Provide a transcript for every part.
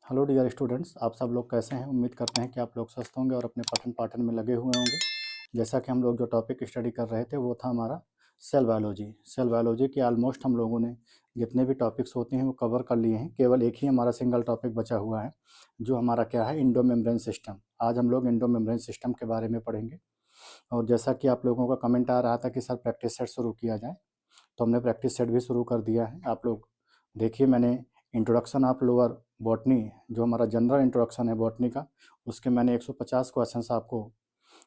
Hello dear students, आप सब लोग कैसे हैं। उम्मीद करते हैं कि आप लोग स्वस्थ होंगे और अपने पठन पाठन में लगे हुए होंगे। जैसा कि हम लोग जो टॉपिक स्टडी कर रहे थे वो था हमारा सेल बायोलॉजी। सेल बायोलॉजी के ऑलमोस्ट हम लोगों ने जितने भी टॉपिक्स होते हैं वो कवर कर लिए हैं। केवल एक ही हमारा सिंगल टॉपिक बचा हुआ है जो हमारा क्या है, इंडो मेम्ब्रेन सिस्टम। आज हम लोग इंडो मेम्ब्रेन सिस्टम के बारे में पढ़ेंगे। और जैसा कि आप लोगों का कमेंट आ रहा था कि सर प्रैक्टिस सेट शुरू किया जाए, तो हमने प्रैक्टिस सेट भी शुरू कर दिया है। आप लोग देखिए, मैंने इंट्रोडक्शन ऑफ लोअर बॉटनी, जो हमारा जनरल इंट्रोडक्शन है बॉटनी का, उसके मैंने 150 क्वेश्चंस आपको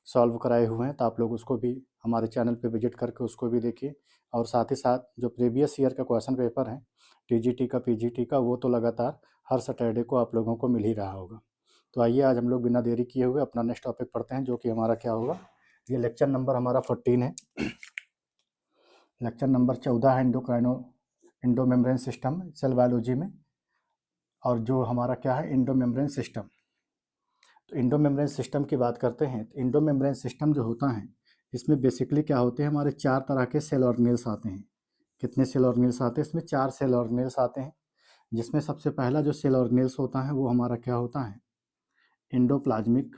सॉल्व कराए हुए हैं। तो आप लोग उसको भी हमारे चैनल पे विजिट करके उसको भी देखिए। और साथ ही साथ जो प्रीवियस ईयर का क्वेश्चन पेपर है टीजीटी का, पीजीटी का, वो तो लगातार हर सैटरडे को आप लोगों को मिल ही रहा होगा। तो आइए आज हम लोग बिना देरी किए हुए अपना नेक्स्ट टॉपिक पढ़ते हैं, जो कि हमारा क्या होगा। ये लेक्चर नंबर हमारा 14 है। लेक्चर नंबर 14 है endomembrane system cell biology में। और जो हमारा क्या है, इंडो मेम्ब्रेन सिस्टम। तो इंडो मेम्ब्रेन सिस्टम की बात करते हैं तो इंडो मेम्ब्रेन सिस्टम जो होता है, इसमें बेसिकली क्या होते हैं, हमारे 4 तरह के सेल ऑर्गेनेल्स आते हैं। कितने सेल ऑर्गेनेल्स आते हैं? इसमें 4 सेल ऑर्गेनेल्स आते हैं। जिसमें सबसे पहला जो सेल ऑर्गेनेल्स होता है वो हमारा क्या होता है, इंडोप्लाज्मिक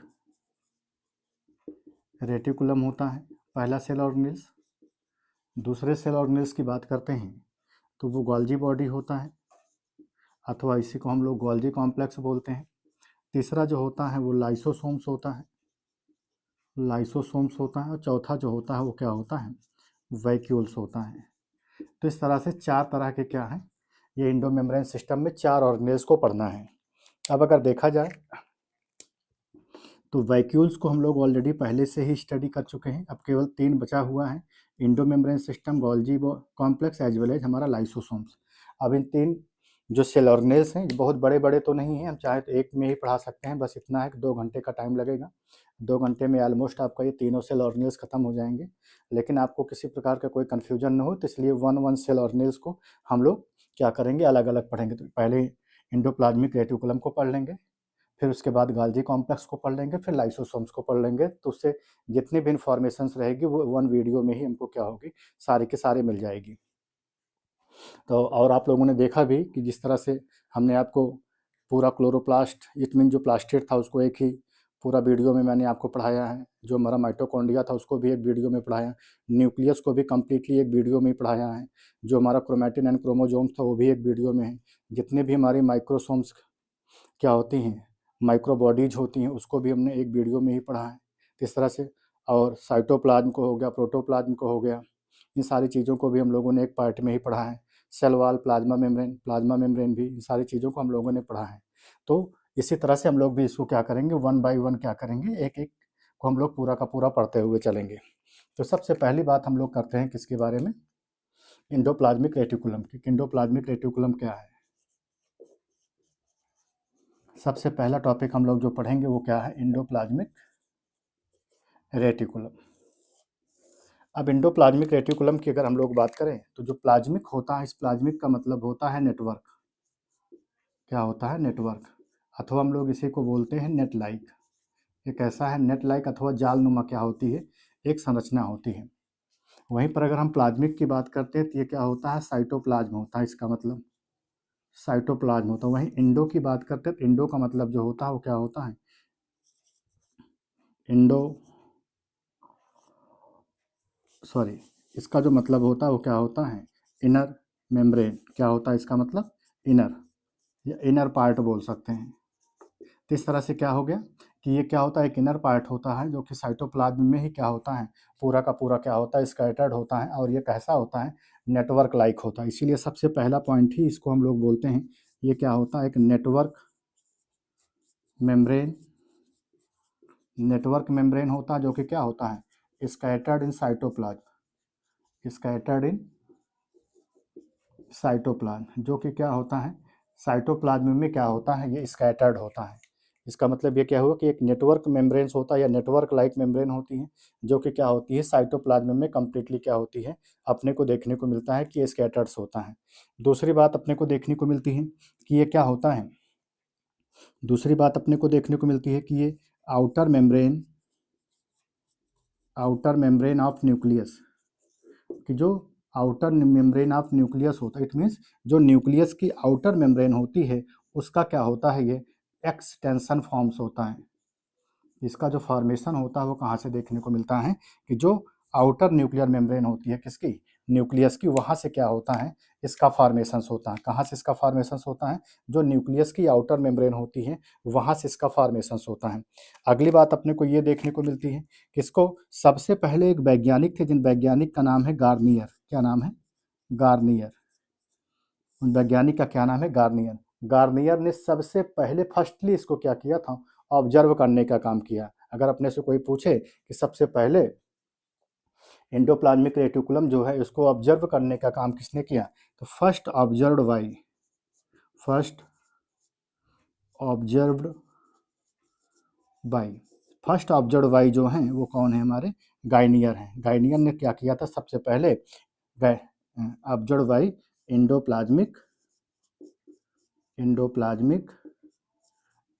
रेटिकुलम होता है, पहला सेल ऑर्गेनेल्स। दूसरे सेल ऑर्गेनेल्स की बात करते हैं तो वो गोल्जी बॉडी होता है, अथवा इसी को हम लोग गोल्जी कॉम्प्लेक्स बोलते हैं। तीसरा जो होता है वो लाइसोसोम्स होता है, और चौथा जो होता है वो क्या होता है, वैक्यूल्स होता है। तो इस तरह से 4 तरह के क्या है, ये इंडो मेम्ब्रेन सिस्टम में 4 ऑर्गेनेल्स को पढ़ना है। अब अगर देखा जाए तो वैक्यूल्स को हम लोग ऑलरेडी पहले से ही स्टडी कर चुके हैं। अब केवल 3 बचा हुआ है, endomembrane system, Golgi complex as well as हमारा लाइसोसोम्स। अब इन 3 जो सेल ऑर्गेनेल्स हैं, बहुत बड़े बड़े तो नहीं हैं, हम चाहे तो एक में ही पढ़ा सकते हैं। बस इतना है कि 2 घंटे का टाइम लगेगा। 2 घंटे में ऑलमोस्ट आपका ये तीनों सेल ऑर्गेनेल्स खत्म हो जाएंगे। लेकिन आपको किसी प्रकार का कोई कन्फ्यूजन न हो, तो इसलिए वन सेल ऑर्गेनेल्स को हम लोग क्या करेंगे, अलग अलग पढ़ेंगे। तो पहले इंडोप्लाज्मिक रेटिकुलम को पढ़ लेंगे, फिर उसके बाद गाल्जी कॉम्प्लेक्स को पढ़ लेंगे, फिर लाइसोसोम्स को पढ़ लेंगे। तो उससे जितनी भी इंफॉर्मेशन रहेगी वो वन वीडियो में ही हमको क्या होगी, सारी की सारी मिल जाएगी। तो और आप लोगों ने देखा भी कि जिस तरह से हमने आपको पूरा क्लोरोप्लास्ट, इट मीन जो प्लास्टिड था, उसको एक ही पूरा वीडियो में मैंने आपको पढ़ाया है। जो हमारा माइटोकॉन्ड्रिया था उसको भी एक वीडियो में पढ़ाया, न्यूक्लियस को भी कम्प्लीटली एक वीडियो में ही पढ़ाया है। जो हमारा क्रोमैटिन एंड क्रोमोजोम्स था वो भी एक वीडियो में है। जितने भी हमारी माइक्रोसोम्स क्या होती हैं, माइक्रो बॉडीज होती हैं, उसको भी हमने एक वीडियो में ही पढ़ा है। तो इस तरह से, और साइटोप्लाज्म को हो गया, प्रोटोप्लाज्म को हो गया, इन सारी चीज़ों को भी हम लोगों ने एक पार्ट में ही पढ़ा है। सेल वॉल, प्लाज्मा मेम्ब्रेन भी, इन सारी चीज़ों को हम लोगों ने पढ़ा है। तो इसी तरह से हम लोग भी इसको क्या करेंगे, वन बाय वन क्या करेंगे, एक एक को हम लोग पूरा का पूरा पढ़ते हुए चलेंगे। तो सबसे पहली बात हम लोग करते हैं किसके बारे में, इंडोप्लाज्मिक रेटिकुलम की। इंडोप्लाज्मिक रेटिकुलम क्या है, सबसे पहला टॉपिक हम लोग जो पढ़ेंगे वो क्या है, इंडोप्लाज्मिक रेटिकुलम। अब इंडोप्लाज्मिक रेटिकुलम की अगर हम लोग बात करें तो जो प्लाज्मिक होता है, इस प्लाज्मिक का मतलब होता है नेटवर्क। क्या होता है, नेटवर्क, अथवा हम लोग इसी को बोलते हैं नेट लाइक। एक ऐसा है नेट लाइक अथवा जाल नुमा क्या होती है, एक संरचना होती है। वहीं पर अगर हम प्लाज्मिक की बात करते हैं तो ये क्या होता है, साइटोप्लाज्म होता है। इसका मतलब साइटोप्लाज्म होता है। वहीं इंडो की बात करते हैं तो इंडो का मतलब जो होता है वो क्या होता है, इंडो सॉरी इसका जो मतलब होता है वो क्या होता है, इनर मेम्ब्रेन। क्या होता है इसका मतलब, इनर, या इनर पार्ट बोल सकते हैं। तो इस तरह से क्या हो गया कि ये क्या होता है, एक इनर पार्ट होता है जो कि साइटोप्लाज्म में ही क्या होता है, पूरा का पूरा क्या होता है, स्कैटर्ड होता है। और ये कैसा होता है, नेटवर्क लाइक होता है। इसीलिए सबसे पहला पॉइंट ही इसको हम लोग बोलते हैं, ये क्या होता है, एक नेटवर्क मेम्ब्रेन। नेटवर्क मेम्ब्रेन होता है जो कि क्या होता है, scattered in cytoplasm, scattered in cytoplasm, जो कि क्या होता है, साइटोप्लाज्म में क्या होता है, ये स्कैटर्ड होता है। इसका मतलब ये क्या हुआ कि एक नेटवर्क मेम्ब्रेन्स होता है या नेटवर्क लाइक मेम्ब्रेन होती है, जो कि क्या होती है, साइटोप्लाज्म में कम्प्लीटली क्या होती है, अपने को देखने को मिलता है कि ये स्कैटर्ड्स होता है। दूसरी बात अपने को देखने को मिलती है कि ये क्या होता है, दूसरी बात अपने को देखने को मिलती है कि ये आउटर मेम्ब्रेन ऑफ न्यूक्लियस, कि जो आउटर मेम्ब्रेन ऑफ न्यूक्लियस होता है, इट मीन्स जो न्यूक्लियस की आउटर मेम्ब्रेन होती है उसका क्या होता है, ये एक्सटेंशन फॉर्म्स होता है। इसका जो फॉर्मेशन होता है वो कहाँ से देखने को मिलता है कि जो आउटर न्यूक्लियर मेम्ब्रेन होती है किसकी, न्यूक्लियस की, वहाँ से क्या होता है, इसका फॉर्मेशंस होता है। कहाँ से इसका फॉर्मेशंस होता है, जो न्यूक्लियस की आउटर मेम्ब्रेन होती है वहाँ से इसका फॉर्मेशंस होता है। अगली बात अपने को ये देखने को मिलती है कि इसको सबसे पहले एक वैज्ञानिक थे जिन वैज्ञानिक का नाम है गार्नियर। क्या नाम है, गार्नियर। उन वैज्ञानिक का क्या नाम है, गार्नियर। गार्नियर ने सबसे पहले फर्स्टली इसको क्या किया था, ऑब्जर्व करने का काम किया। अगर अपने से कोई पूछे कि सबसे पहले एंडोप्लाज्मिक रेटिकुलम जो है इसको ऑब्जर्व करने का काम किसने किया, तो first observed by first observed by जो हैं वो कौन है, हमारे गार्नियर हैं। गार्नियर ने क्या किया था सबसे पहले, observed by endoplasmic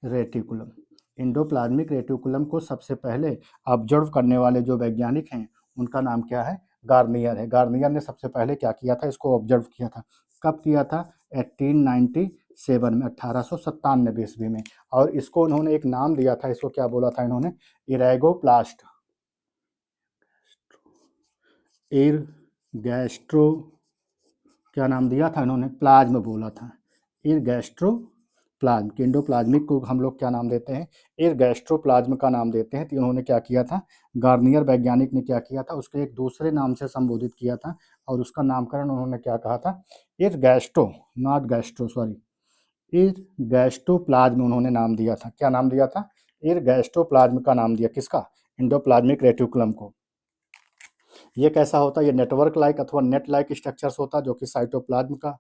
reticulum. Endoplasmic reticulum को सबसे पहले ऑब्जर्व करने वाले जो वैज्ञानिक हैं उनका नाम क्या है, गार्नियर है। गार्नियर ने सबसे पहले क्या किया था, इसको ऑब्जर्व किया था। कब किया था, 1897 में, 1897 ईस्वी में। और इसको उन्होंने एक नाम दिया था, इसको क्या बोला था इन्होंने, इरेगोप्लास्ट, इरगैस्ट्रो, क्या नाम दिया था इन्होंने, प्लाज्म बोला था, इरगैस्ट्रोप्लाज्म। एंडोप्लाज्मिक को हम लोग क्या नाम देते हैं, इरगैस्ट्रोप्लाज्म का नाम देते हैं। तो इन्होंने क्या किया था, गार्नियर वैज्ञानिक ने क्या किया था, उसको एक दूसरे नाम से संबोधित किया था और उसका नामकरण उन्होंने क्या कहा था, इरगैस्ट्रो, नॉट गैस्ट्रो, सॉरी, इरगैस्ट्रोप्लाज्म उन्होंने नाम दिया था। क्या नाम दिया था, इरगैस्ट्रोप्लाज्म का नाम दिया, किसका, एंडोप्लाज्मिक रेटिकुलम को। ये कैसा होता है, ये नेटवर्क लाइक अथवा नेट लाइक स्ट्रक्चर्स होता है जो कि साइटोप्लाज्म का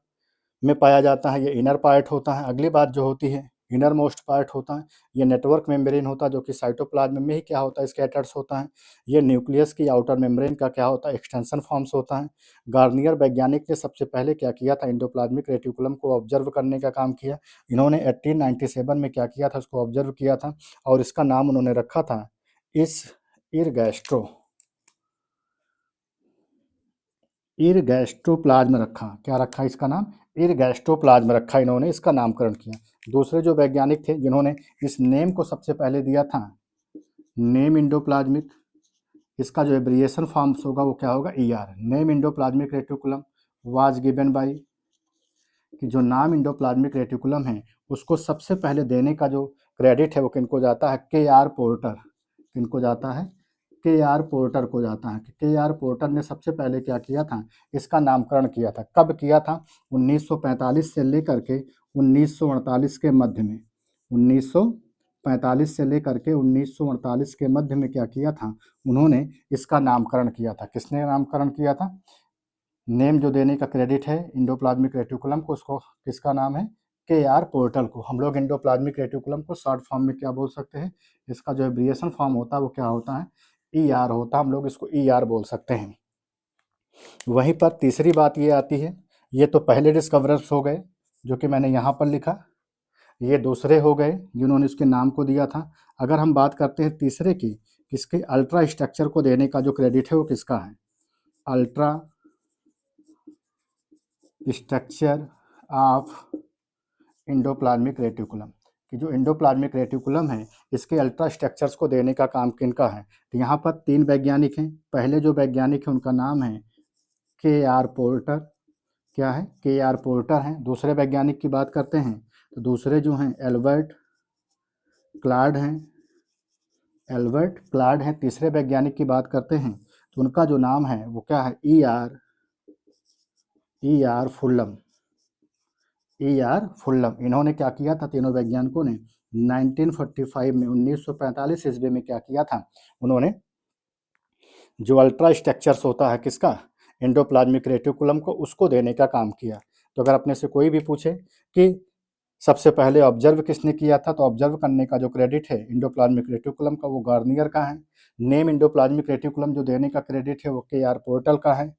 में पाया जाता है। ये इनर पार्ट होता है। अगली बात जो होती है, इनर मोस्ट पार्ट होता है। ये नेटवर्क मेम्ब्रेन होता है जो कि साइटोप्लाज्म में ही क्या होता है, स्कैटर्स होता है। ये न्यूक्लियस की आउटर मेम्ब्रेन का क्या होता है, एक्सटेंशन फॉर्म्स होता है। गार्नियर वैज्ञानिक ने सबसे पहले क्या किया था, एंडोप्लाज्मिक रेटिकुलम को ऑब्जर्व करने का काम किया। इन्होंने 1897 में क्या किया था, उसको ऑब्जर्व किया था और इसका नाम उन्होंने रखा था इस इरगैस्ट्रोप्लाज्म रखा। क्या रखा इसका नाम, इरगैस्ट्रोप्लाज्म रखा, इन्होंने इसका नामकरण किया। दूसरे जो वैज्ञानिक थे जिन्होंने इस नेम को सबसे पहले दिया था, नेम इंडोप्लाज्मिक, इसका जो एब्रिएशन फॉर्म्स होगा वो क्या होगा, ER, name endoplasmic reticulum was given by, कि जो नाम इंडोप्लाज्मिक रेटिकुलम है उसको सबसे पहले देने का जो क्रेडिट है वो किनको जाता है, के आर पोर्टर। किनको जाता है, के आर पोर्टर को जाता है। के आर पोर्टर ने सबसे पहले क्या किया था, इसका नामकरण किया था। कब किया था, 1945 से लेकर के 1948 के मध्य में। 1945 से लेकर के 1948 के मध्य में क्या किया था, उन्होंने इसका नामकरण किया था। किसने नामकरण किया था, नेम जो देने का क्रेडिट है इंडोप्लाज्मिक रेटिकुलम को, उसको किसका नाम है, के आर पोर्टर को। हम लोग इंडोप्लाज्मिक रेटिकुलम को शॉर्ट फॉर्म में क्या बोल सकते हैं, इसका जो एब्रिएशन फॉर्म होता है वो क्या होता है, ई आर होता है। हम लोग इसको ई आर बोल सकते हैं। वहीं पर तीसरी बात ये आती है, ये तो पहले डिस्कवरर्स हो गए जो कि मैंने यहाँ पर लिखा, ये दूसरे हो गए जिन्होंने इसके नाम को दिया था। अगर हम बात करते हैं तीसरे की, किसके, अल्ट्रा स्ट्रक्चर को देने का जो क्रेडिट है वो किसका है, ultra structure of endoplasmic reticulum, कि जो इंडोप्लाज्मिक रेटिकुलम है इसके अल्ट्रा स्ट्रक्चर्स को देने का काम किनका है। तो यहाँ पर तीन वैज्ञानिक हैं। पहले जो वैज्ञानिक हैं उनका नाम है के आर पोर्टर, क्या है, के आर पोर्टर हैं। दूसरे वैज्ञानिक की बात करते हैं तो दूसरे जो हैं एल्बर्ट क्लाड हैं, एल्बर्ट क्लाड हैं। तीसरे वैज्ञानिक की बात करते हैं तो उनका जो नाम है वो क्या है, ई आर फुल्लम, ई आर फुल्लम। इन्होंने क्या किया था, तीनों वैज्ञानिकों ने 1945 में, 1945 ईस्वी में क्या किया था, उन्होंने जो अल्ट्रा स्ट्रक्चर्स होता है किसका, एंडोप्लाज्मिक रेटिकुलम को, उसको देने का काम किया। तो अगर अपने से कोई भी पूछे कि सबसे पहले ऑब्जर्व किसने किया था, तो ऑब्जर्व करने का जो क्रेडिट है इंडोप्लाज्मिक रेटिकुलम का वो गार्नियर का है। नेम इंडोप्लाज्मिक रेटिकुलम जो देने का क्रेडिट है वो के आर पोर्टल का है।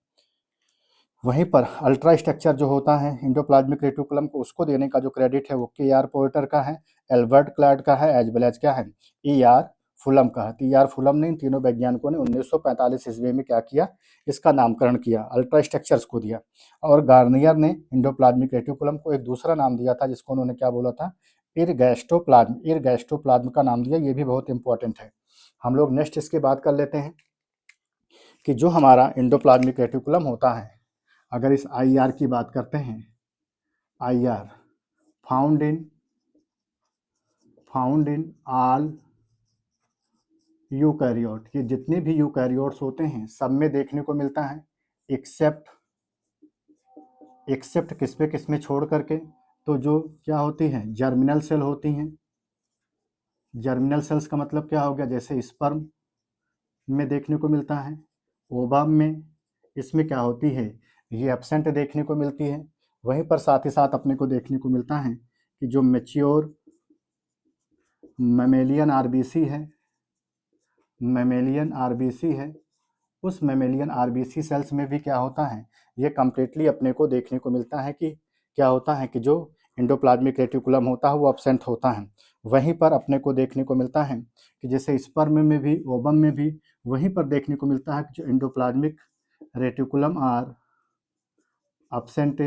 वहीं पर अल्ट्रा स्ट्रक्चर जो होता है इंडोप्लाज्मिक रेटिकुलम को, उसको देने का जो क्रेडिट है वो के आर पोर्टर का है, एल्बर्ट क्लाड का है, एज वेल एज क्या है, ई आर फुलम का है। तो ई आर फुलम ने, इन तीनों वैज्ञानिकों ने 1945 ईस्वी में क्या किया, इसका नामकरण किया, अल्ट्रा स्ट्रक्चर्स को दिया। और गार्नियर ने इंडोप्लाज्मिक रेटिकुलम को एक दूसरा नाम दिया था जिसको उन्होंने क्या बोला था, इरगैस्ट्रोप्लाज्म का नाम दिया, ये भी बहुत इंपॉर्टेंट है। हम लोग नेक्स्ट इसके बात कर लेते हैं कि जो हमारा एंडोप्लाज्मिक रेटिकुलम होता है, अगर इस आईआर की बात करते हैं, IR found in all eukaryote, ये जितने भी यूकैरियोट्स होते हैं सब में देखने को मिलता है, एक्सेप्ट किस में छोड़ करके, तो जो क्या होती हैं, जर्मिनल सेल होती हैं। जर्मिनल सेल्स का मतलब क्या हो गया, जैसे स्पर्म में देखने को मिलता है, ओवम में, इसमें क्या होती है, ये एब्सेंट देखने को मिलती है। वहीं पर साथ ही साथ अपने को देखने को मिलता है कि जो मैच्योर मैमेलियन आरबीसी है, मैमेलियन आरबीसी है, उस मैमेलियन आरबीसी सेल्स में भी क्या होता है, ये कम्प्लीटली अपने को देखने को मिलता है कि क्या होता है कि जो एंडोप्लाज्मिक रेटिकुलम होता है वो एब्सेंट होता है। वहीं पर अपने को देखने को मिलता है कि जैसे स्पर्म में भी, ओवम में भी, वहीं पर देखने को मिलता है कि जो endoplasmic reticulum are absent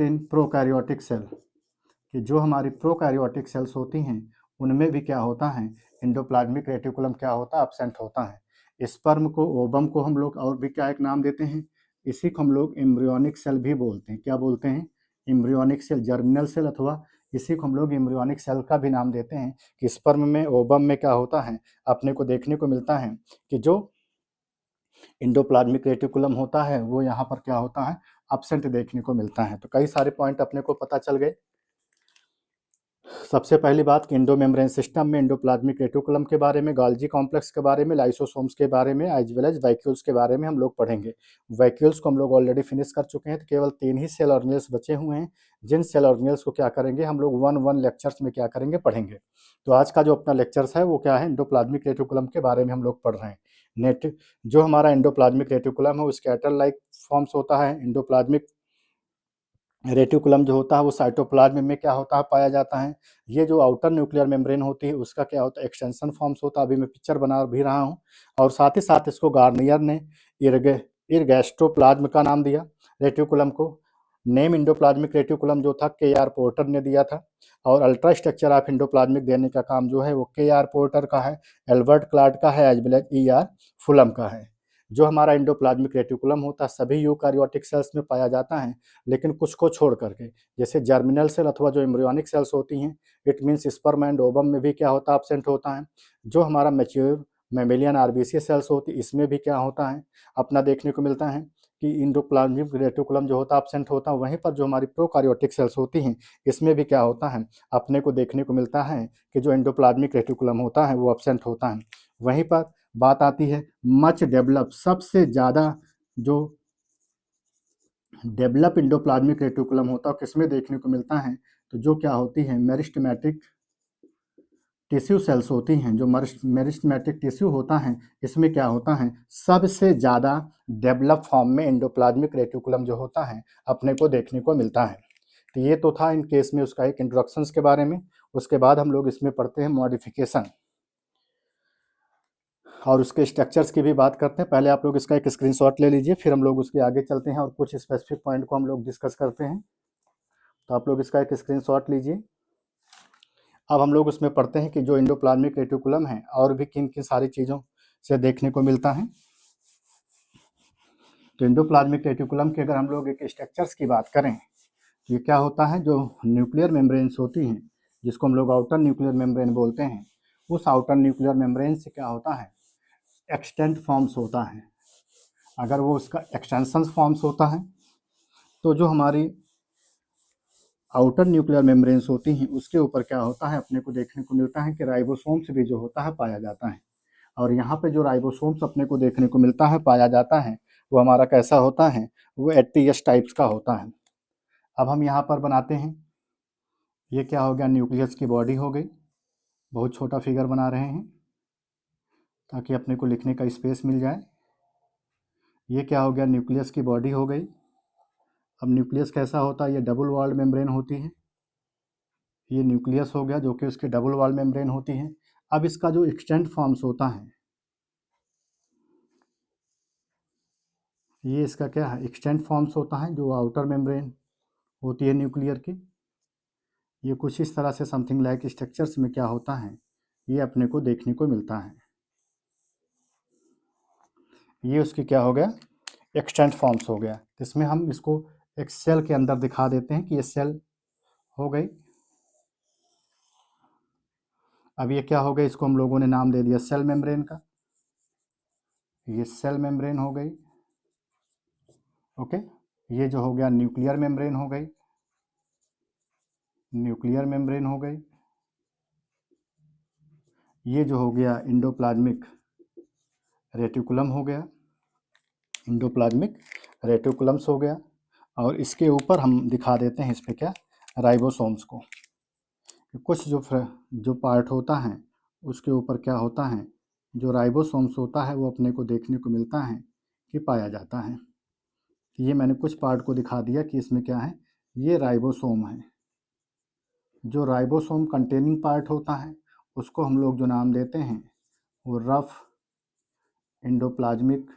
in prokaryotic cell, कि जो हमारी प्रोकैरियोटिक सेल्स होती हैं उनमें भी क्या होता है, एंडोप्लाज्मिक रेटिकुलम क्या होता है, एब्सेंट होता है। स्पर्म को, ओवम को हम लोग और भी क्या एक नाम देते हैं, इसी को हम लोग एम्ब्रियोनिक सेल भी बोलते हैं। क्या बोलते हैं, एम्ब्रियोनिक सेल, जर्मिनल सेल, अथवा इसी को हम लोग एम्ब्रियोनिक सेल का भी नाम देते हैं। कि स्पर्म में, ओवम में क्या होता है, अपने को देखने को मिलता है कि जो एंडोप्लाज्मिक रेटिकुलम होता है वो यहाँ पर क्या होता है, एब्सेंट देखने को मिलता है। तो कई सारे पॉइंट अपने को पता चल गए। सबसे पहली बात कि एंडोमेम्ब्रेन सिस्टम में एंडोप्लाज्मिक रेटिकुलम के बारे में, गोल्जी कॉम्प्लेक्स के बारे में, लाइसोसोम्स के बारे में, एज वेल एज वैक्यूल्स के बारे में हम लोग पढ़ेंगे। वैक्यूल्स को हम लोग ऑलरेडी फिनिश कर चुके हैं, तो केवल 3 ही सेल ऑर्गेनेल्स बचे हुए हैं, जिन सेल ऑर्गेनेल्स को क्या करेंगे हम लोग वन लेक्चर्स में क्या करेंगे, पढ़ेंगे। तो आज का जो अपना लेक्चर्स है वो क्या है, एंडोप्लाज्मिक रेटिकुलम के बारे में हम लोग पढ़ रहे हैं। जो हमारा एंडोप्लाज्मिक रेटिकुलम है वो स्कैटर लाइक फॉर्म्स होता है। एंडोप्लाज्मिक रेटिकुलम जो होता है वो साइटोप्लाज्म में क्या होता है, पाया जाता है। ये जो आउटर न्यूक्लियर मेम्ब्रेन होती है उसका क्या होता है, एक्सटेंशन फॉर्म्स होता है। अभी मैं पिक्चर बना भी रहा हूँ। और साथ ही साथ इसको गार्नियर ने इरगैस्ट्रोप्लाज्म का नाम दिया रेटिकुलम को। नेम इंडोप्लाज्मिक रेटिकुलम जो था के आर पोर्टर ने दिया था। और अल्ट्रा स्ट्रक्चर ऑफ इंडोप्लाज्मिक देने का काम जो है वो के आर पोर्टर का है, एल्बर्ट क्लार्क का है, as well as E R Fullam का है। जो हमारा इंडोप्लाज्मिक रेटिकुलम होता है सभी यूकारियोटिक सेल्स में पाया जाता है, लेकिन कुछ को छोड़ करके, जैसे जर्मिनल सेल अथवा जो एम्ब्रियोनिक सेल्स होती हैं, it means sperm and ovum में भी क्या होता है, एब्सेंट होता है। जो हमारा मैच्योर मैमेलियन आरबीसी सेल्स होती है इसमें भी क्या होता है, अपना देखने को मिलता है कि इंडोप्लाज्मिक रेटिकुलम जो होता है एब्सेंट होता है। वहीं पर जो हमारी प्रोकार्योटिक सेल्स होती हैं इसमें भी क्या होता है, अपने को देखने को मिलता है कि जो एंडोप्लाज्मिक रेटिकुलम होता है वो एब्सेंट होता है। वहीं पर बात आती है मच डेवलप, सबसे ज़्यादा जो डेवलप इंडोप्लाज्मिक रेटिकुलम होता है किसमें देखने को मिलता है, तो जो क्या होती है, मेरिस्टेमेटिक टिश्यू सेल्स होती हैं। जो मेरिस्टेमेटिक टिश्यू होता है इसमें क्या होता है, सबसे ज़्यादा डेवलप फॉर्म में एंडोप्लाज्मिक रेटिकुलम जो होता है अपने को देखने को मिलता है। तो ये तो था इन केस में उसका एक इंट्रोडक्शंस के बारे में। उसके बाद हम लोग इसमें पढ़ते हैं मॉडिफिकेशन और उसके स्ट्रक्चर्स की भी बात करते हैं। पहले आप लोग इसका एक स्क्रीनशॉट ले लीजिए, फिर हम लोग उसके आगे चलते हैं और कुछ स्पेसिफिक पॉइंट को हम लोग डिस्कस करते हैं। तो आप लोग इसका एक स्क्रीनशॉट लीजिए। अब हम लोग उसमें पढ़ते हैं कि जो एंडोप्लाज्मिक रेटिकुलम है और भी किन किन सारी चीज़ों से देखने को मिलता है। तो एंडोप्लाज्मिक रेटिकुलम के अगर हम लोग एक स्ट्रक्चर्स की बात करें, तो ये क्या होता है, जो न्यूक्लियर मेम्ब्रेन्स होती हैं जिसको हम लोग आउटर न्यूक्लियर मेम्ब्रेन बोलते हैं, उस आउटर न्यूक्लियर मेम्ब्रेन से क्या होता है, एक्सटेंट फॉर्म्स होता है। अगर वो उसका एक्सटेंशन फॉर्म्स होता है तो जो हमारी आउटर न्यूक्लियर मेम्ब्रेन्स होती हैं उसके ऊपर क्या होता है, अपने को देखने को मिलता है कि राइबोसोम्स भी जो होता है पाया जाता है। और यहाँ पे जो राइबोसोम्स अपने को देखने को मिलता है, पाया जाता है, वो हमारा कैसा होता है, वो एटीएस टाइप्स का होता है। अब हम यहाँ पर बनाते हैं, ये क्या हो गया, न्यूक्लियस की बॉडी हो गई। बहुत छोटा फिगर बना रहे हैं ताकि अपने को लिखने का स्पेस मिल जाए। ये क्या हो गया, न्यूक्लियस की बॉडी हो गई। अब न्यूक्लियस कैसा होता है, ये डबल वॉल्ड मेम्ब्रेन होती है। ये न्यूक्लियस हो गया जो कि उसकी डबल वॉल मेम्ब्रेन होती है। अब इसका जो एक्सटेंट फॉर्म्स होता है, ये इसका क्या है, एक्सटेंट फॉर्म्स होता है, जो आउटर मेम्ब्रेन होती है न्यूक्लियर की। ये कुछ इस तरह से समथिंग लाइक स्ट्रक्चर्स में क्या होता है, ये अपने को देखने को मिलता है। ये उसकी क्या हो गया, एक्सटेंट फॉर्म्स हो गया। इसमें हम इसको एक सेल के अंदर दिखा देते हैं कि ये सेल हो गई। अब ये क्या हो गई, इसको हम लोगों ने नाम दे दिया सेल मेम्ब्रेन का, ये सेल मेम्ब्रेन हो गई। ओके, ये जो हो गया न्यूक्लियर मेम्ब्रेन हो गई, न्यूक्लियर मेम्ब्रेन हो गई। ये जो हो गया इंडोप्लाज्मिक रेटिकुलम हो गया, इंडोप्लाज्मिक रेटिकुलम्स हो गया। और इसके ऊपर हम दिखा देते हैं इस पे क्या, राइबोसोम्स को। कुछ जो पार्ट होता है उसके ऊपर क्या होता है, जो राइबोसोम्स होता है वो अपने को देखने को मिलता है कि पाया जाता है। ये मैंने कुछ पार्ट को दिखा दिया कि इसमें क्या है, ये राइबोसोम है। जो राइबोसोम कंटेनिंग पार्ट होता है उसको हम लोग जो नाम देते हैं वो रफ इंडोप्लाज्मिक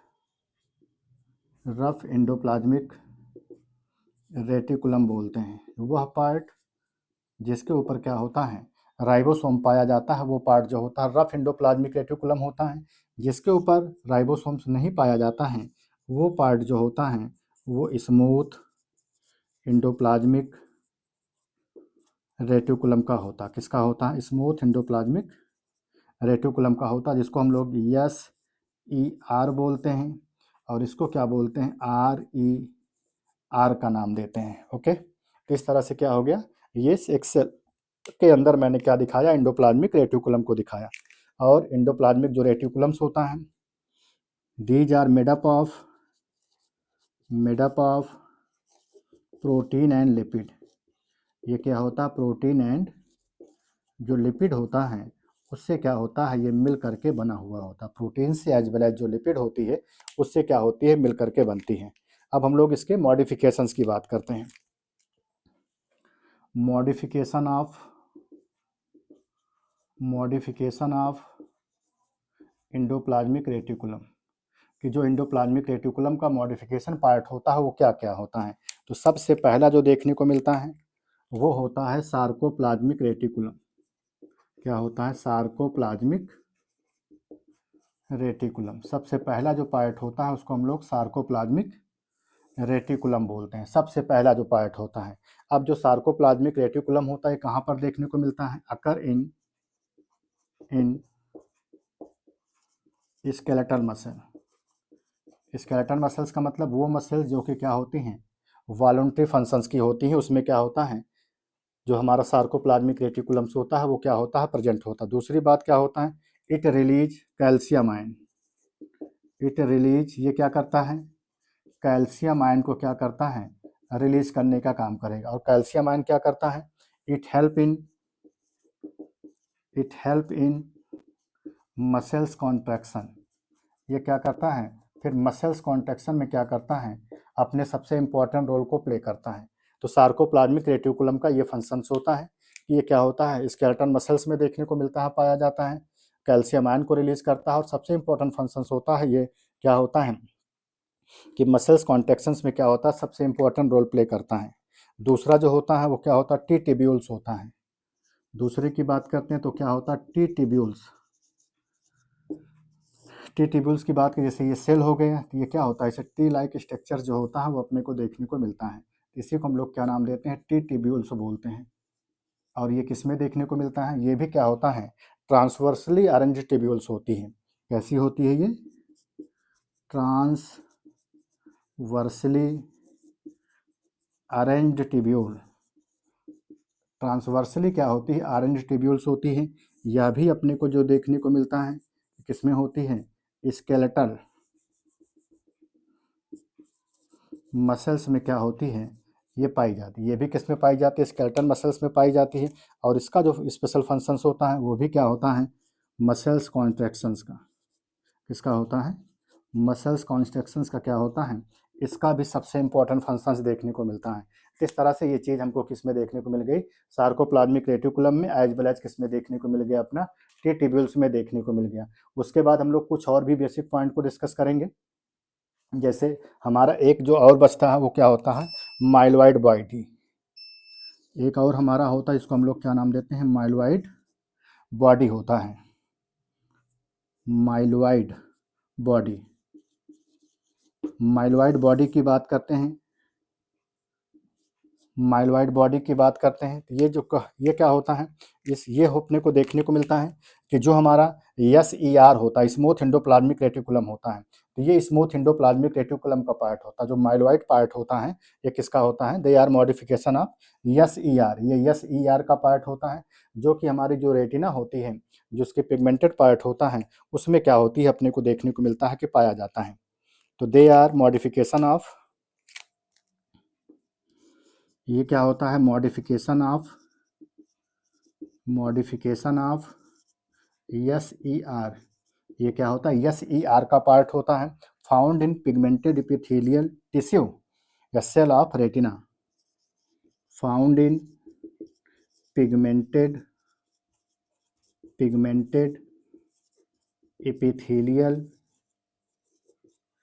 रेटिकुलम बोलते हैं। वह पार्ट जिसके ऊपर क्या होता है, राइबोसोम पाया जाता है, वो पार्ट जो होता है रफ इंडोप्लाज्मिक रेटिकुलम होता है। जिसके ऊपर राइबोसोम्स नहीं पाया जाता है वो पार्ट जो होता है वो स्मूथ इंडोप्लाज्मिक रेटिकुलम का होता। किसका होता है, स्मूथ इंडोप्लाज्मिक रेटिकुलम का होता, जिसको हम लोग SER बोलते हैं, और इसको क्या बोलते हैं, RER का नाम देते हैं। ओके, तो इस तरह से क्या हो गया, ये एक्सेल के अंदर मैंने क्या दिखाया, इंडोप्लाज्मिक रेटिकुलम को दिखाया। और इंडोप्लाज्मिक जो रेटिकुलम्स होता है, these are made up of protein and lipid. ये क्या होता है, प्रोटीन एंड जो लिपिड होता है उससे क्या होता है, ये मिल करके बना हुआ होता है। प्रोटीन से एज वेल एज जो लिपिड होती है उससे क्या होती है, मिल करके बनती है। अब हम लोग इसके मॉडिफिकेशंस की बात करते हैं। मॉडिफिकेशन ऑफ इंडोप्लाज्मिक रेटिकुलम, कि जो इंडोप्लाज्मिक रेटिकुलम का मॉडिफिकेशन पार्ट होता है वो क्या क्या होता है। तो सबसे पहला जो देखने को मिलता है वो होता है सार्कोप्लाज्मिक रेटिकुलम। क्या होता है, सार्कोप्लाज्मिक रेटिकुलम। सबसे पहला जो पार्ट होता है उसको हम लोग सार्कोप्लाज्मिक रेटिकुलम बोलते हैं, सबसे पहला जो पार्ट होता है। अब जो सार्कोप्लाज्मिक रेटिकुलम होता है कहाँ पर देखने को मिलता है, occur in skeletal muscle. Skeletal muscles का मतलब वो मसल्स जो कि क्या होती हैं, वॉलंटरी फंक्शंस की होती हैं। उसमें क्या होता है, जो हमारा सार्कोप्लाज्मिक रेटिकुलम्स होता है वो क्या होता है, प्रेजेंट होता है। दूसरी बात क्या होता है, it release calcium ion. It release, ये क्या करता है, कैल्शियम आयन को क्या करता है, रिलीज करने का काम करेगा। और कैल्शियम आयन क्या करता है, it help in muscles contraction. ये क्या करता है, फिर मसल्स कॉन्ट्रैक्शन में क्या करता है, अपने सबसे इंपॉर्टेंट रोल को प्ले करता है। तो सार्कोप्लाज्मिक रेटिकुलम का ये फंक्शंस होता है कि ये क्या होता है, स्केलेटन मसल्स में देखने को मिलता है, पाया जाता है, कैल्शियम आयन को रिलीज करता है। और सबसे इंपॉर्टेंट फंक्शंस होता है, ये क्या होता है कि मसल्स कॉन्ट्रैक्शंस में क्या होता है, सबसे इंपॉर्टेंट रोल प्ले करता है। दूसरा जो होता है वो क्या होता है, टी टिब्यूल्स होता है। दूसरे की बात करते हैं तो क्या होता है, टी टिब्यूल्स। टी टिब्यूल्स की बात करें, जैसे ये सेल हो गया, तो ये क्या होता है, इसे टी लाइक स्ट्रक्चर जो होता है वो अपने को देखने को मिलता है। इसी को हम लोग क्या नाम देते हैं, टी टिब्यूल्स बोलते हैं। और ये किस में देखने को मिलता है, ये भी क्या होता है, ट्रांसवर्सली अरेंज टिब्यूल्स होती है। कैसी होती है ये, ट्रांसवर्सली अरेंज्ड टिब्यूल। ट्रांसवर्सली क्या होती है, ऑरेंज टिब्यूल्स होती है। यह भी अपने को जो देखने को मिलता है किसमें होती है, स्केलेटल मसल्स में क्या होती है, ये पाई जाती है। ये भी किस में पाई जाती है, स्केलेटल मसल्स में पाई जाती है। और इसका जो स्पेशल फंक्शंस होता है वो भी क्या होता है, मसल्स कॉन्ट्रैक्शंस का। किसका होता है, मसल्स कॉन्ट्रैक्शंस का क्या होता है, इसका भी सबसे इंपॉर्टेंट फंक्शंस देखने को मिलता है। इस तरह से ये चीज़ हमको किस में देखने को मिल गई, सार्कोप्लाज्मिक रेटिकुलम में, एज वेल एज किस में देखने को मिल गया, अपना टी टिब्यूल्स में देखने को मिल गया। उसके बाद हम लोग कुछ और भी बेसिक पॉइंट को डिस्कस करेंगे। जैसे हमारा एक जो और बचता है वो क्या होता है, माइलॉइड बॉडी। एक और हमारा होता है, इसको हम लोग क्या नाम देते हैं, माइलॉइड बॉडी होता है, माइलॉइड बॉडी। माइलॉइड बॉडी की बात करते हैं, माइलॉइड बॉडी की बात करते हैं, तो ये क्या होता है, ये अपने को देखने को मिलता है कि जो हमारा SER होता है, स्मूथ एंडोप्लाज्मिक रेटिकुलम होता है, तो ये स्मूथ एंडोप्लाज्मिक रेटिकुलम का पार्ट होता है। जो माइलॉइड पार्ट होता है ये किसका होता है, they are modification of SER। ये SER का पार्ट होता है, जो कि हमारी जो रेटिना होती है, जो उसके पिगमेंटेड पार्ट होता है, उसमें क्या होती है अपने को देखने को मिलता है कि पाया जाता है। तो दे आर मॉडिफिकेशन ऑफ, ये क्या होता है, मॉडिफिकेशन ऑफ SER। ये क्या होता है, SER का पार्ट होता है, found in pigmented epithelial tissue या cell of retina, found in pigmented epithelial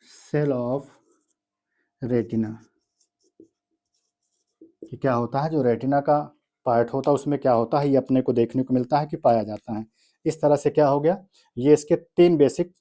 cell of retina. कि क्या होता है, जो रेटिना का पार्ट होता है उसमें क्या होता है, ये अपने को देखने को मिलता है कि पाया जाता है। इस तरह से क्या हो गया, ये इसके 3 बेसिक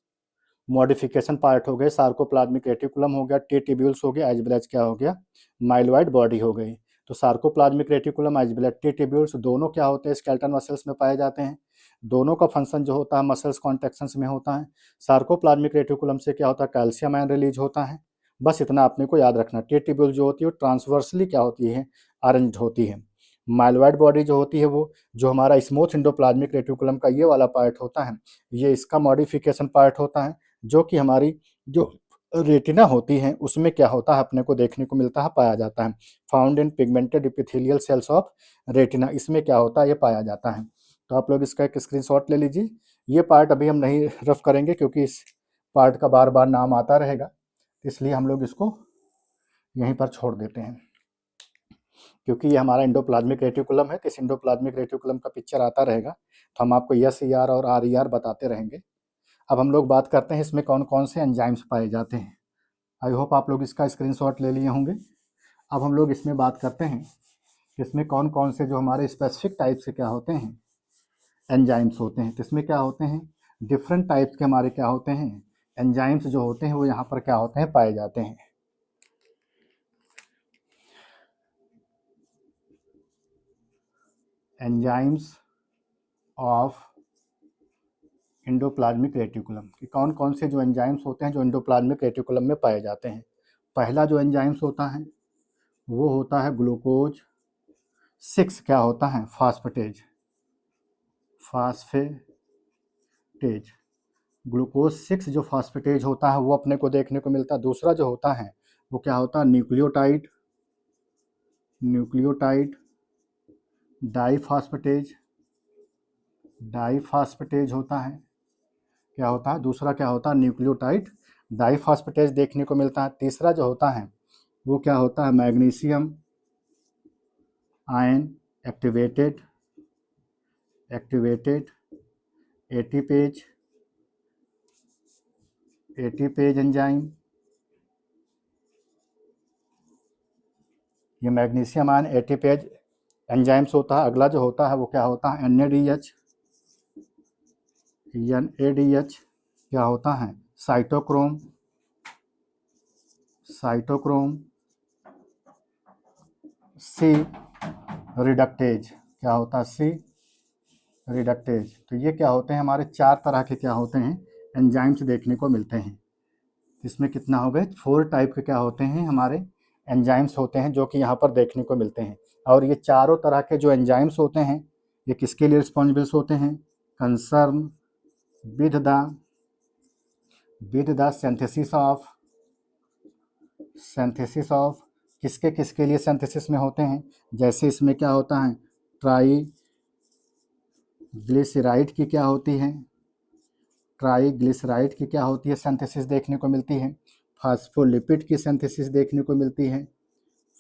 मॉडिफिकेशन पार्ट हो गए, सार्कोप्लाज्मिक रेटिकुलम हो गया, टी ट्यूब्यूल्स हो गया, एज वेल एज क्या हो गया, माइलॉइड बॉडी हो गई। तो sarcoplasmic reticulum as well as T tubules दोनों क्या होते हैं, स्केलेटल मसल्स में पाए जाते हैं। दोनों का फंक्शन जो होता है मसल्स कॉन्ट्रैक्शंस में होता है। सार्कोप्लाज्मिक रेटिकुलम से क्या होता है, कैल्शियम आयन रिलीज होता है। बस इतना अपने को याद रखना। टी ट्यूब्यूल जो होती है वो ट्रांसवर्सली क्या होती है, अरेंज होती है। माइलॉइड बॉडी जो होती है वो जो हमारा स्मूथ एंडोप्लाज्मिक रेटिकुलम का ये वाला पार्ट होता है, ये इसका मॉडिफिकेशन पार्ट होता है, जो कि हमारी जो रेटिना होती है उसमें क्या होता है अपने को देखने को मिलता है, पाया जाता है। Found in pigmented epithelial cells of retina, इसमें क्या होता है, ये पाया जाता है। तो आप लोग इसका एक स्क्रीनशॉट ले लीजिए। ये पार्ट अभी हम नहीं रफ करेंगे क्योंकि इस पार्ट का बार बार नाम आता रहेगा, इसलिए हम लोग इसको यहीं पर छोड़ देते हैं। क्योंकि ये हमारा एंडोप्लाज्मिक रेटिकुलम है, तो इस एंडोप्लाज्मिक रेटिकुलम का पिक्चर आता रहेगा, तो हम आपको SER और RER बताते रहेंगे। अब हम लोग बात करते हैं इसमें कौन कौन से एंजाइम्स पाए जाते हैं। आई होप आप लोग इसका स्क्रीनशॉट ले लिए होंगे। अब हम लोग इसमें बात करते हैं कि इसमें कौन कौन से जो हमारे स्पेसिफिक टाइप से क्या होते हैं, एंजाइम्स होते हैं। तो इसमें क्या होते हैं, डिफरेंट टाइप्स के हमारे क्या होते हैं, एंजाइम्स जो होते हैं वो यहाँ पर क्या होते हैं, पाए जाते हैं। एंजाइम्स ऑफ एंडोप्लाज्मिक रेटिकुलम, कि कौन कौन से जो एंजाइम्स होते हैं जो एंडोप्लाज्मिक रेटिकुलम में पाए जाते हैं। पहला जो एंजाइम्स होता है वो होता है ग्लूकोज 6, क्या होता है, फास्फेटेज, ग्लूकोज 6 जो फास्फेटेज होता है वो अपने को देखने को मिलता है। दूसरा जो होता है वो क्या होता है, न्यूक्लियोटाइड डाईफास्फेटेज होता है। क्या होता है, दूसरा क्या होता है, न्यूक्लियोटाइड डाईफास्फेटेज देखने को मिलता है। तीसरा जो होता है वो क्या होता है, magnesium ion activated ATPase enzyme. ये मैग्नीशियम आयन एटीपेज एंजाइम्स होता है। अगला जो होता है वो क्या होता है, NADH क्या होता है, साइटोक्रोम सी रिडक्टेज, क्या होता है, सी रिडक्टेज। तो ये क्या होते हैं, हमारे 4 तरह के क्या होते हैं, एंजाइम्स देखने को मिलते हैं। इसमें कितना हो गए, 4 टाइप के क्या होते हैं हमारे एंजाइम्स होते हैं जो कि यहाँ पर देखने को मिलते हैं। और ये चारों तरह के जो एंजाइम्स होते हैं ये किसके लिए रिस्पॉन्सिबल्स होते हैं, concern with the synthesis of किसके किसके लिए सिंथेसिस में होते हैं। जैसे इसमें क्या होता है, ट्राईग्लिसराइड की क्या होती है, सिंथेसिस देखने को मिलती है। फास्फोलिपिड की सिंथेसिस देखने को मिलती है,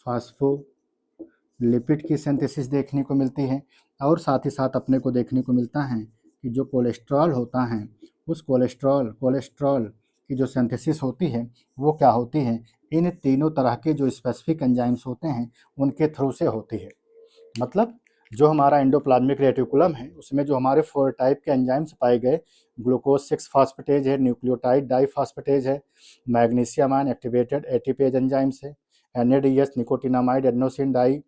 फास्फोलिपिड की सिंथेसिस देखने को मिलती है। और साथ ही साथ अपने को देखने को मिलता है कि जो कोलेस्ट्रॉल होता है उस कोलेस्ट्रॉल की जो सिंथेसिस होती है वो क्या होती है, इन तीनों तरह के जो स्पेसिफिक एंजाइम्स होते हैं उनके थ्रू से होती है। मतलब जो हमारा एंडोप्लाज्मिक रेटिकुलम है उसमें जो हमारे 4 टाइप के एंजाइम्स पाए गए, ग्लूकोज 6 फास्फेटेज है, न्यूक्लियोटाइड डाइफास्फेटेज है, magnesium ion activated ATPase enzymes है, NADH nicotinamide adenosine die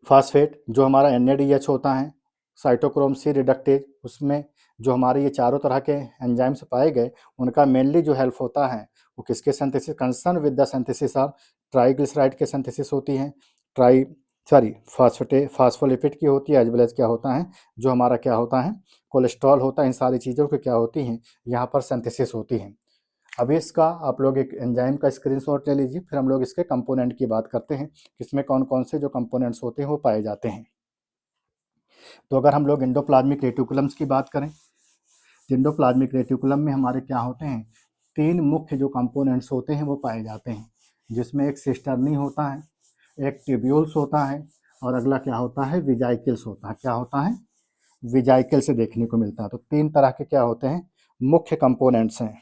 phosphate जो हमारा एनएडीएच होता है, साइटोक्रोम सी रिडक्टेज, उसमें जो हमारे ये चारों तरह के एंजाइम्स पाए गए उनका मेनली जो हेल्प होता है वो किसके synthesis, concern with the synthesis of triglyceride के सिंथेसिस होती है, ट्राई सॉरी फास्फोलिपिड की होती है, एज वेल एज क्या होता है जो हमारा क्या होता है कोलेस्ट्रॉल होता है। इन सारी चीज़ों की क्या होती हैं यहाँ पर सिंथेसिस होती है। अभी इसका आप लोग एक एंजाइम का स्क्रीनशॉट ले लीजिए, फिर हम लोग इसके कंपोनेंट की बात करते हैं, इसमें कौन कौन से जो कंपोनेंट्स होते हैं वो पाए जाते हैं। तो अगर हम लोग एंडोप्लाज्मिक रेटिकुलम्स की बात करें, एंडोप्लाज्मिक रेटिकुलम में हमारे क्या होते हैं, 3 मुख्य जो कंपोनेंट्स होते हैं वो पाए जाते हैं, जिसमें एक सिस्टर्नी होता है, एक ट्यूब्यूल्स होता है, और अगला क्या होता है विजाइकल्स होता है। क्या होता है विजाइकल से देखने को मिलता है। तो 3 तरह के क्या होते हैं मुख्य कंपोनेंट्स हैं।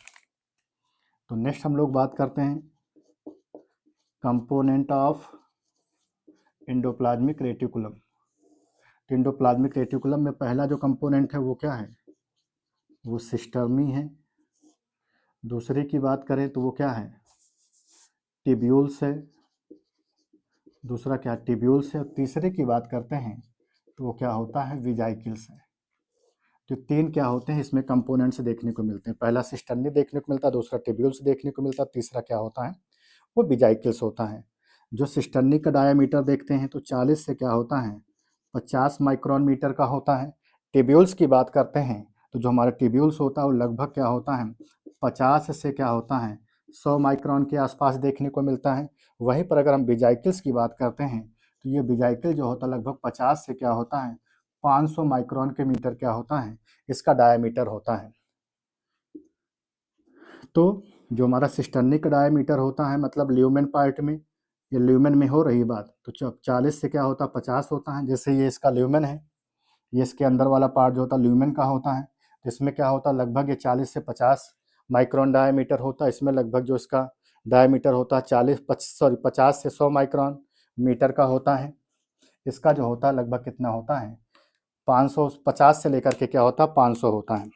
तो नेक्स्ट हम लोग बात करते हैं component of endoplasmic reticulum. Endoplasmic reticulum में पहला जो कंपोनेंट है वो क्या है, वो सिस्टर्नी है। दूसरे की बात करें तो वो क्या है टिब्यूल्स है, दूसरा क्या टिब्यूल्स है। और तीसरे की बात करते हैं तो वो क्या होता है विजाइकल्स है। तो 3 क्या होते हैं इसमें कंपोनेंट्स देखने को मिलते हैं, पहला सिस्टर्नी देखने को मिलता है, दूसरा टिब्यूल्स देखने को मिलता है, तीसरा क्या होता है वो विजाइकल्स होता है। जो सिस्टर्नी का डायामीटर देखते हैं तो 40 से क्या होता है 50 माइक्रोन मीटर का होता है। टिब्यूल्स की बात करते हैं तो जो हमारा टिब्यूल्स होता है वो लगभग क्या होता है 50 से क्या होता है 100 माइक्रोन के आसपास देखने को मिलता है। वहीं पर अगर हम विजाइकल्स की बात करते हैं तो ये विजाइकल जो होता है लगभग 50 से क्या होता है 500 माइक्रोन के मीटर क्या होता है इसका डायामीटर होता है। तो जो हमारा सिस्टर्निक डायमीटर होता है मतलब ल्यूमेन पार्ट में, ये ल्यूमेन में हो रही बात, तो 40 से क्या होता है 50 होता है। जैसे ये इसका ल्यूमेन है, ये इसके अंदर वाला पार्ट जो होता है ल्यूमेन का होता है, जिसमें क्या होता है लगभग ये 40 से 50 माइक्रोन डायमीटर होता है। इसमें लगभग जो इसका डायमीटर होता है 50 से 100 माइक्रोन मीटर का होता है। इसका जो होता है लगभग कितना होता है 550 से लेकर के क्या होता है 500 होता है।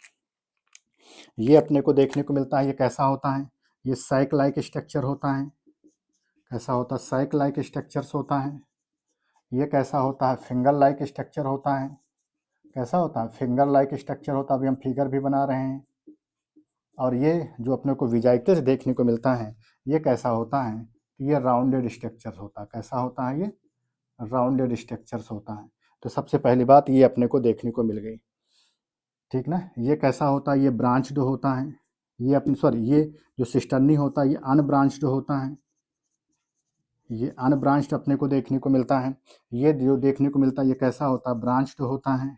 ये अपने को देखने को मिलता है। ये कैसा होता है, ये साइक लाइक स्ट्रक्चर होता है। कैसा होता है साइक लाइक स्ट्रक्चर्स होता है। ये कैसा होता है फिंगर लाइक स्ट्रक्चर होता है। कैसा होता है फिंगर लाइक स्ट्रक्चर होता है, अभी हम फिगर भी बना रहे हैं। और ये जो अपने को विजाइकल्स देखने को मिलता है ये कैसा होता है, ये राउंडेड स्ट्रक्चर होता है। कैसा होता है ये राउंडेड स्ट्रक्चर्स होता है। तो सबसे पहली बात ये अपने को देखने को मिल गई, ठीक ना। ये कैसा होता है, ये ब्रांच्ड होता है। ये अपनी सॉरी ये जो सिस्टर्नी होता है ये अनब्रांच्ड होता है। ये अनब्रांच्ड अपने को देखने को मिलता है। ये जो देखने को मिलता है ये कैसा होता है ब्रांच्ड होता है।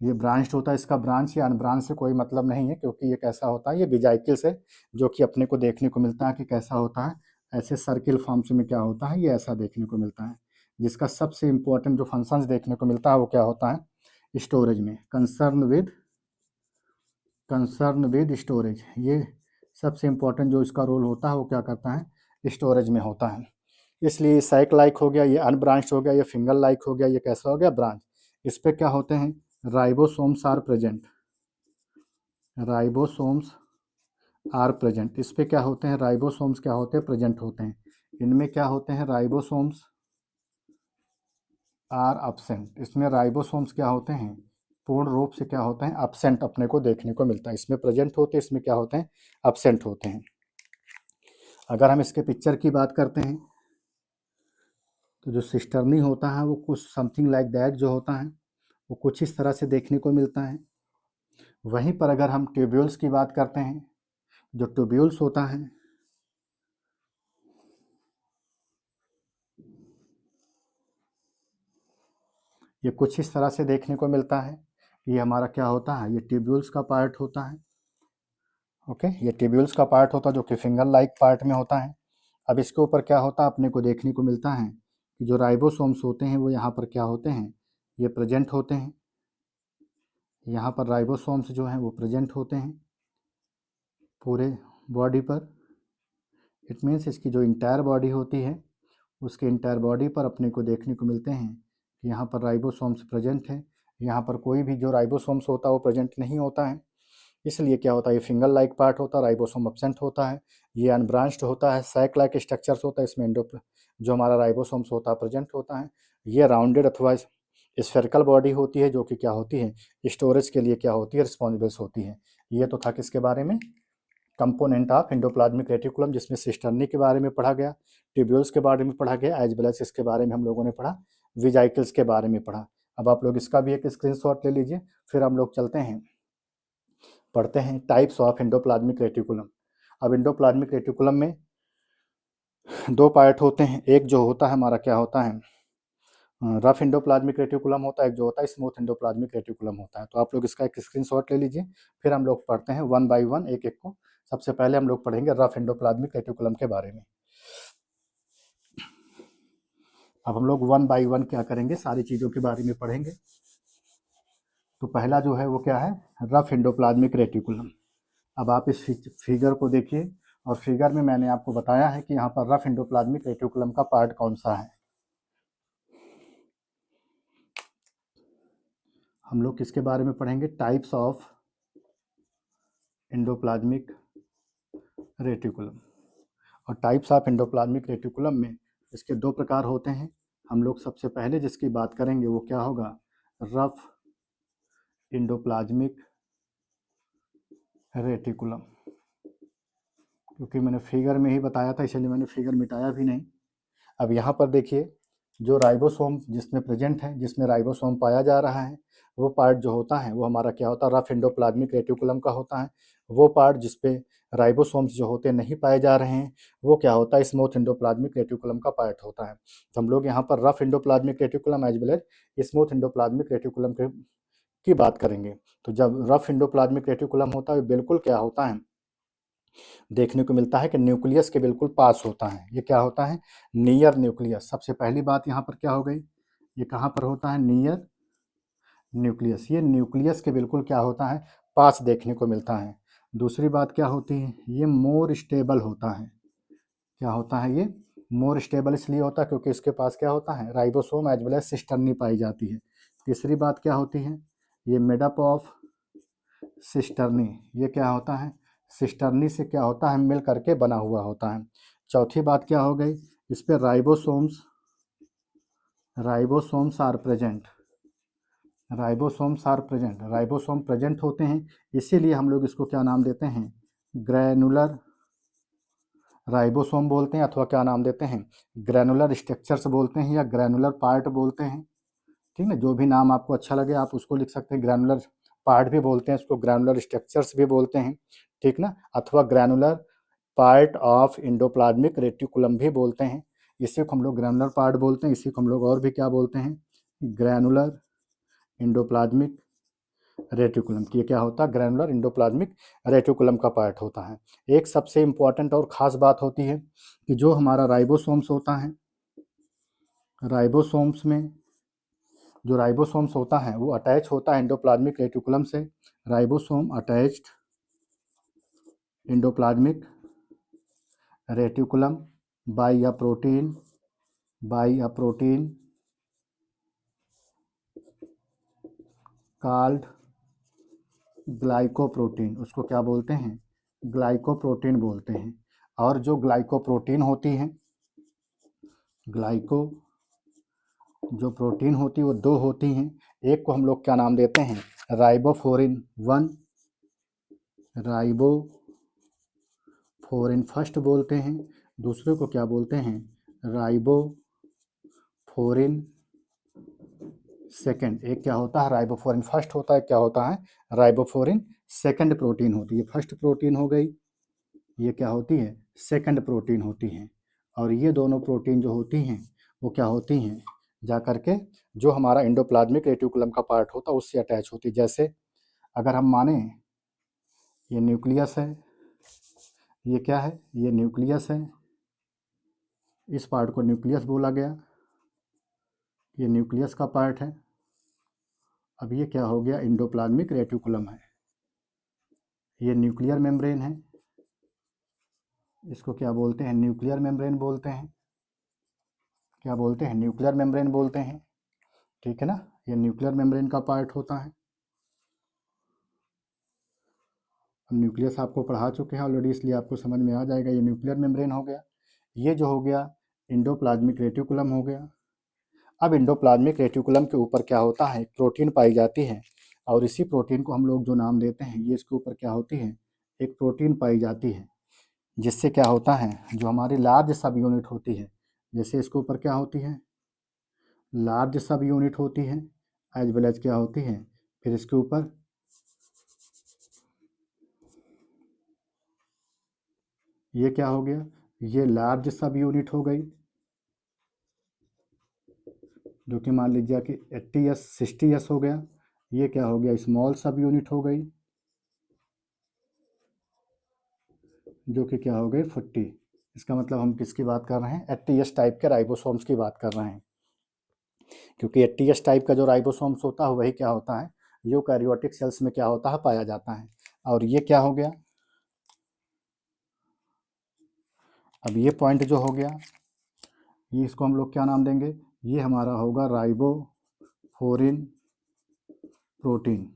ये ब्रांच्ड होता है, इसका ब्रांच या अनब्रांच से कोई मतलब नहीं है, क्योंकि ये कैसा होता है ये विजाइकल्स है जो कि अपने को देखने को मिलता है कि कैसा होता है ऐसे सर्किल फॉर्म्स में क्या होता है ये ऐसा देखने को मिलता है। जिसका सबसे इम्पोर्टेंट जो फंक्शंस देखने को मिलता है वो क्या होता है स्टोरेज में, कंसर्न विद स्टोरेज। ये सबसे इम्पोर्टेंट जो इसका रोल होता है वो क्या करता है स्टोरेज में होता है। इसलिए साइक लाइक हो गया, ये अनब्रांच्ड हो गया, ये फिंगर लाइक हो गया, ये कैसा हो गया ब्रांच। इस पे क्या होते हैं ribosomes are present, ribosomes are present. इस पे क्या होते हैं राइबोसोम्स क्या होते हैं प्रेजेंट होते हैं। इनमें क्या होते हैं राइबोसोम्स आर अपसेंट। इसमें राइबोसोम्स क्या होते हैं पूर्ण रूप से क्या होते हैं अपसेंट अपने को देखने को मिलता है। इसमें प्रेजेंट होते हैं, इसमें क्या होते हैं अपसेंट होते हैं। अगर हम इसके पिक्चर की बात करते हैं तो जो सिस्टर्नी होता है वो कुछ समथिंग लाइक दैट जो होता है वो कुछ इस तरह से देखने को मिलता है। वहीं पर अगर हम ट्यूब्यूल्स की बात करते हैं, जो ट्यूब्यूल्स होता है ये कुछ इस तरह से देखने को मिलता है। ये हमारा क्या होता है ये ट्यूब्यूल्स का पार्ट होता है। ओके, ये ट्यूब्यूल्स का पार्ट होता है जो कि फिंगर लाइक पार्ट में होता है। अब इसके ऊपर क्या होता है अपने को देखने को मिलता है कि जो राइबोसोम्स होते हैं वो यहाँ पर क्या होते हैं ये प्रेजेंट होते हैं। यहाँ पर राइबोसोम्स जो हैं वो प्रेजेंट होते हैं पूरे बॉडी पर। इट मीन्स इसकी जो इंटायर बॉडी होती है उसके इंटायर बॉडी पर अपने को देखने को मिलते हैं कि यहाँ पर राइबोसोम्स प्रेजेंट है। यहाँ पर कोई भी जो राइबोसोम्स होता है वो प्रेजेंट नहीं होता है, इसलिए क्या होता है, ये फिंगर लाइक पार्ट होता है, राइबोसोम अब्सेंट होता है। ये अनब्रांच्ड होता है, सैक लाइक स्ट्रक्चर्स होता है, इसमें जो हमारा राइबोसोम्स होता है प्रेजेंट होता है। ये राउंडेड अथवा स्फेरिकल बॉडी होती है, जो कि क्या होती है, स्टोरेज के लिए क्या होती है, रिस्पॉन्सिबल्स होती है। ये तो था किसके बारे में, कंपोनेंट ऑफ एंडोप्लाज्मिक रेटिकुलम, जिसमें सिस्टर्नी के बारे में पढ़ा गया, ट्यूब्यूल्स के बारे में पढ़ा गया, एज वेल एज इसके बारे में हम लोगों ने पढ़ा, विजाइकल्स के बारे में पढ़ा। अब आप लोग इसका भी एक स्क्रीनशॉट ले लीजिए, फिर हम लोग चलते हैं पढ़ते हैं टाइप्स ऑफ एंडोप्लाज्मिक रेटिकुलम। अब एंडोप्लाज्मिक रेटिकुलम में दो पार्ट होते हैं, एक जो होता है हमारा क्या होता है, रफ एंडोप्लाज्मिक रेटिकुलम होता है, एक जो होता है स्मूथ एंडोप्लाज्मिक रेटिकुलम होता है। तो आप लोग इसका एक स्क्रीनशॉट ले लीजिए, फिर हम लोग पढ़ते हैं वन बाय वन, एक एक को। सबसे पहले हम लोग पढ़ेंगे रफ एंडोप्लाज्मिक रेटिकुलम के बारे में। अब हम लोग वन बाय वन क्या करेंगे, सारी चीज़ों के बारे में पढ़ेंगे। तो पहला जो है वो क्या है, रफ एंडोप्लाज्मिक रेटिकुलम। अब आप इस फिगर को देखिए, और फिगर में मैंने आपको बताया है कि यहाँ पर रफ एंडोप्लाज्मिक रेटिकुलम का पार्ट कौन सा है। हम लोग किसके बारे में पढ़ेंगे, टाइप्स ऑफ एंडोप्लाज्मिक रेटिकुलम। और टाइप्स ऑफ एंडोप्लाज्मिक रेटिकुलम में इसके दो प्रकार होते हैं। हम लोग सबसे पहले जिसकी बात करेंगे वो क्या होगा, रफ एंडोप्लाज्मिक रेटिकुलम। क्योंकि मैंने फिगर में ही बताया था, इसलिए मैंने फिगर मिटाया भी नहीं। अब यहाँ पर देखिए, जो राइबोसोम जिसमें प्रेजेंट है, जिसमें राइबोसोम पाया जा रहा है, वो पार्ट जो होता है वो हमारा क्या होता है, रफ एंडोप्लाज्मिक रेटिकुलम का होता है। वो पार्ट जिसपे राइबोसोम्स जो होते नहीं पाए जा रहे हैं, वो क्या होता है, स्मूथ एंडोप्लाज्मिक रेटिकुलम का पार्ट होता है। तो हम लोग यहाँ पर rough endoplasmic reticulum as well as smooth endoplasmic reticulum की बात करेंगे। तो जब रफ एंडोप्लाज्मिक रेटिकुलम होता है, बिल्कुल क्या होता है, देखने को मिलता है कि न्यूक्लियस के बिल्कुल पास होता है। ये क्या होता है, नियर न्यूक्लियस। सबसे पहली बात यहाँ पर क्या हो गई, ये कहाँ पर होता है, नियर न्यूक्लियस। ये न्यूक्लियस के बिल्कुल क्या होता है, पास देखने को मिलता है। दूसरी बात क्या होती है, ये मोर स्टेबल होता है। क्या होता है ये, मोर स्टेबल इसलिए होता है क्योंकि इसके पास क्या होता है, ribosome as well as cisternae पाई जाती है। तीसरी बात क्या होती है, ये मेडअप ऑफ सिस्टर्नी। ये क्या होता है, सिस्टर्नी से क्या होता है, मिल करके बना हुआ होता है। चौथी बात क्या हो गई, इस पे ribosomes are present. Ribosome present होते हैं, इसीलिए हम लोग इसको क्या नाम देते हैं, ग्रैनुलर राइबोसोम बोलते हैं, अथवा क्या नाम देते हैं, ग्रैनुलर स्ट्रक्चर्स बोलते हैं, या ग्रैनुलर पार्ट बोलते हैं। ठीक ना, जो भी नाम आपको अच्छा लगे आप उसको लिख सकते हैं। ग्रैनुलर पार्ट भी बोलते हैं इसको, ग्रैनुलर स्ट्रक्चर्स भी बोलते हैं, ठीक ना, अथवा granular part of endoplasmic reticulum भी बोलते हैं। इसी को हम लोग ग्रैनुलर पार्ट बोलते हैं, इसी को हम लोग और भी क्या बोलते हैं, ग्रैनुलर एंडोप्लाज्मिक रेटिकुलम। ये क्या होता है, ग्रैनुलर एंडोप्लाज्मिक रेटिकुलम का पार्ट होता है। एक सबसे इम्पॉर्टेंट और ख़ास बात होती है कि जो हमारा राइबोसोम्स होता है, राइबोसोम्स में जो राइबोसोम्स होता है वो अटैच होता है एंडोप्लाज्मिक रेटिकुलम से। Ribosome attached endoplasmic reticulum by a protein called glycoprotein. उसको क्या बोलते हैं, ग्लाइकोप्रोटीन बोलते हैं। और जो ग्लाइकोप्रोटीन होती है, ग्लाइको जो प्रोटीन होती है वो दो होती हैं। एक को हम लोग क्या नाम देते हैं, राइबोफ्लोरिन 1, राइबोफ्लोरिन फर्स्ट बोलते हैं। दूसरे को क्या बोलते हैं, राइबोफ्लोरिन सेकंड। एक क्या होता है, राइबोफ्लोरिन फर्स्ट होता है, क्या होता है, राइबोफ्लोरिन सेकंड प्रोटीन होती है। फर्स्ट प्रोटीन हो गई, ये क्या होती है, सेकंड प्रोटीन होती हैं। और ये दोनों प्रोटीन जो होती हैं वो क्या होती हैं, जा करके जो हमारा एंडोप्लाज्मिक रेटिकुलम का पार्ट होता है उससे अटैच होती है। जैसे अगर हम माने ये न्यूक्लियस है, ये क्या है, ये न्यूक्लियस है, इस पार्ट को न्यूक्लियस बोला गया, ये न्यूक्लियस का पार्ट है। अब ये क्या हो गया, एंडोप्लाज्मिक रेटिकुलम है। ये न्यूक्लियर मेम्ब्रेन है, इसको क्या बोलते हैं, न्यूक्लियर मेम्ब्रेन बोलते हैं। क्या बोलते हैं, न्यूक्लियर मेम्ब्रेन बोलते हैं, ठीक है ना। ये न्यूक्लियर मेम्ब्रेन का पार्ट होता है। हम न्यूक्लियस आपको पढ़ा चुके हैं ऑलरेडी, इसलिए आपको समझ में आ जाएगा। ये न्यूक्लियर मेम्ब्रेन हो गया। ये जो हो गया एंडोप्लाज्मिक रेटिकुलम हो गया। अब एंडोप्लाज्मिक रेटिकुलम के ऊपर क्या होता है, एक प्रोटीन पाई जाती है, और इसी प्रोटीन को हम लोग जो नाम देते हैं, ये इसके ऊपर क्या होती है, एक प्रोटीन पाई जाती है, जिससे क्या होता है, जो हमारी लार्ज सब यूनिट होती है, जैसे इसके ऊपर क्या होती है, लार्ज सब यूनिट होती है, एज वेल एज क्या होती है, फिर इसके ऊपर ये क्या हो गया, ये लार्ज सब यूनिट हो गई, जो कि मान लीजिए कि 80s 60s हो गया। ये क्या हो गया, स्मॉल सब यूनिट हो गई, जो कि क्या हो गई 40। इसका मतलब हम किसकी बात कर रहे हैं, 80s टाइप के राइबोसोम्स की बात कर रहे हैं, क्योंकि 80s टाइप का जो राइबोसोम्स होता है वही क्या होता है, यूकैरियोटिक सेल्स में क्या होता है, पाया जाता है। और ये क्या हो गया, अब ये पॉइंट जो हो गया, ये इसको हम लोग क्या नाम देंगे, ये हमारा होगा राइबोफोरिन प्रोटीन।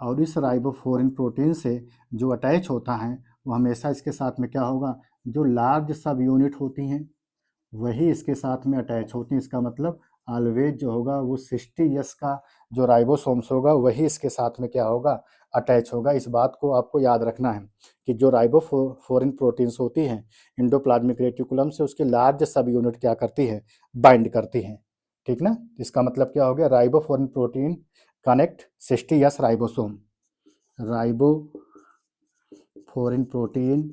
और इस राइबोफोरिन प्रोटीन से जो अटैच होता है वो हमेशा इसके साथ में क्या होगा, जो लार्ज सब यूनिट होती हैं वही इसके साथ में अटैच होती हैं। इसका मतलब ऑलवेज जो होगा वो 60s का जो राइबोसोम्स होगा वही इसके साथ में क्या होगा, अटैच होगा। इस बात को आपको याद रखना है कि जो राइबोफोरिन प्रोटीन्स होती हैं एंडोप्लाज्मिक रेटिकुलम से, उसकी लार्ज सब यूनिट क्या करती है, बाइंड करती हैं, ठीक ना। इसका मतलब क्या हो गया, ribophorin protein connect 60s ribosome, ribophorin protein,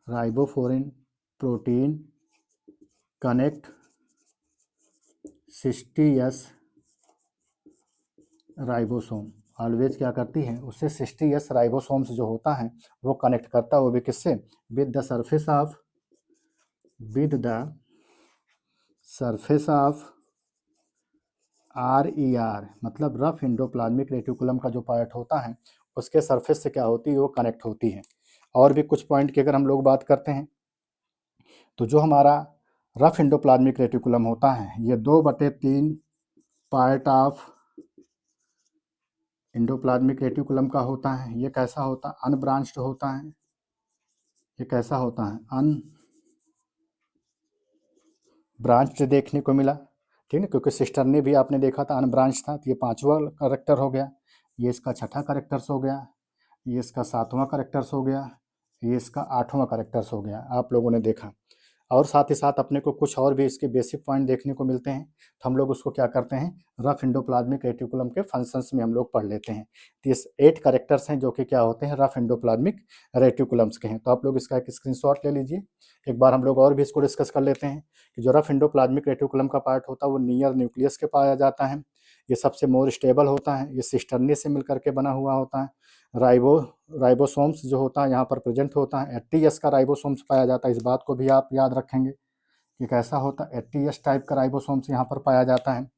ribophorin protein connect 60s ribosome, always क्या करती है, उससे 60s राइबोसोम्स जो होता है वो कनेक्ट करता है, वो भी किससे, with the surface of, with the surface of RER, मतलब रफ एंडोप्लाज्मिक रेटिकुलम का जो पार्ट होता है उसके सरफेस से क्या होती है, वो कनेक्ट होती है। और भी कुछ पॉइंट की अगर हम लोग बात करते हैं, तो जो हमारा रफ एंडोप्लाज्मिक रेटिकुलम होता है ये 2/3 पार्ट ऑफ एंडोप्लाज्मिक रेटिकुलम का होता है। ये कैसा होता है, अनब्रांच्ड होता है। ये कैसा होता है, अनब्रांच्ड देखने को मिला, ठीक है, क्योंकि सिस्टर ने भी आपने देखा था अनब्रांच था, तो ये 5वां करेक्टर हो गया, ये इसका 6ठा करेक्टर्स हो गया, ये इसका 7वां करेक्टर्स हो गया, ये इसका 8वां करेक्टर्स हो गया, आप लोगों ने देखा। और साथ ही साथ अपने को कुछ और भी इसके बेसिक पॉइंट देखने को मिलते हैं, तो हम लोग उसको क्या करते हैं, रफ एंडोप्लाज्मिक रेटिकुलम के फंक्शंस में हम लोग पढ़ लेते हैं। तो ये 8 करेक्टर्स हैं जो कि क्या होते हैं, रफ एंडोप्लाज्मिक रेटिकुलम्स के हैं। तो आप लोग इसका एक स्क्रीनशॉट ले लीजिए। एक बार हम लोग और भी इसको डिस्कस कर लेते हैं कि जो रफ एंडोप्लाज्मिक रेटिकुलम का पार्ट होता है वो नियर न्यूक्लियस के पाया जाता है। ये सबसे मोर स्टेबल होता है, ये सिस्टर्नी से मिल करके बना हुआ होता है। राइबोसोम्स जो होता है यहाँ पर प्रेजेंट होता है, 80s का राइबोसोम्स पाया जाता है। इस बात को भी आप याद रखेंगे कि कैसा होता है, 80s टाइप का राइबोसोम्स यहाँ पर पाया जाता है।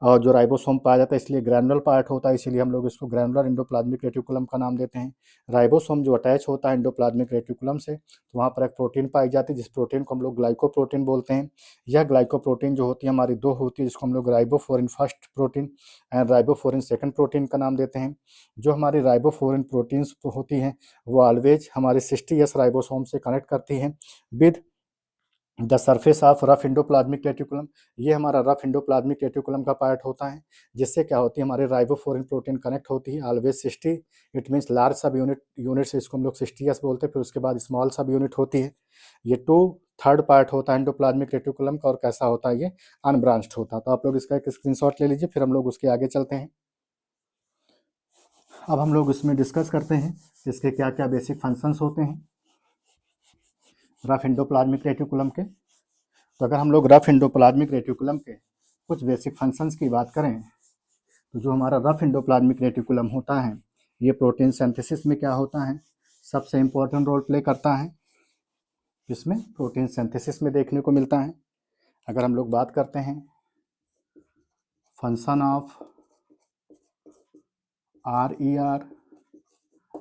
और जो राइबोसोम पाया जाता है इसलिए ग्रैनुलर पार्ट होता है, इसीलिए हम लोग इसको ग्रैनुलर एंडोप्लाज्मिक रेटिकुलम का नाम देते हैं। राइबोसोम जो अटैच होता है एंडोप्लाज्मिक रेटिकुलम से, तो वहाँ पर एक प्रोटीन पाई जाती है, जिस प्रोटीन को हम लोग ग्लाइकोप्रोटीन बोलते हैं। यह ग्लाइकोप्रोटीन जो होती है हमारी 2 होती है, जिसको हम लोग ribophorin first protein and ribophorin second protein का नाम देते हैं। जो हमारी राइबोफोरिन प्रोटीन्स होती हैं वो ऑलवेज हमारे 60s राइबोसोम से कनेक्ट करती हैं with the surface of rough endoplasmic reticulum. ये हमारा रफ एंडोप्लाज्मिक रेटिकुलम का पार्ट होता है, जिससे क्या होती है, हमारे राइबोफोरिन प्रोटीन कनेक्ट होती है ऑलवेज 60, इट मीन्स लार्ज सब यूनिट से इसको हम लोग 60s बोलते हैं। फिर उसके बाद स्मॉल सब यूनिट होती है। ये 2/3 पार्ट होता है एंडोप्लाज्मिक रेटिकुलम का, और कैसा होता है, ये अनब्रांच्ड होता है। तो आप लोग इसका एक स्क्रीनशॉट ले लीजिए, फिर हम लोग उसके आगे चलते हैं। अब हम लोग इसमें डिस्कस करते हैं इसके क्या क्या बेसिक फंक्शंस होते हैं रफ एंडोप्लाज्मिक रेटिकुलम के। तो अगर हम लोग रफ एंडोप्लाज्मिक रेटिकुलम के कुछ बेसिक फंक्शंस की बात करें, तो जो हमारा रफ एंडोप्लाज्मिक रेटिकुलम होता है ये प्रोटीन सिंथेसिस में क्या होता है, सबसे इम्पोर्टेंट रोल प्ले करता है। इसमें प्रोटीन सिंथेसिस में देखने को मिलता है। अगर हम लोग बात करते हैं फंक्शन ऑफ RER,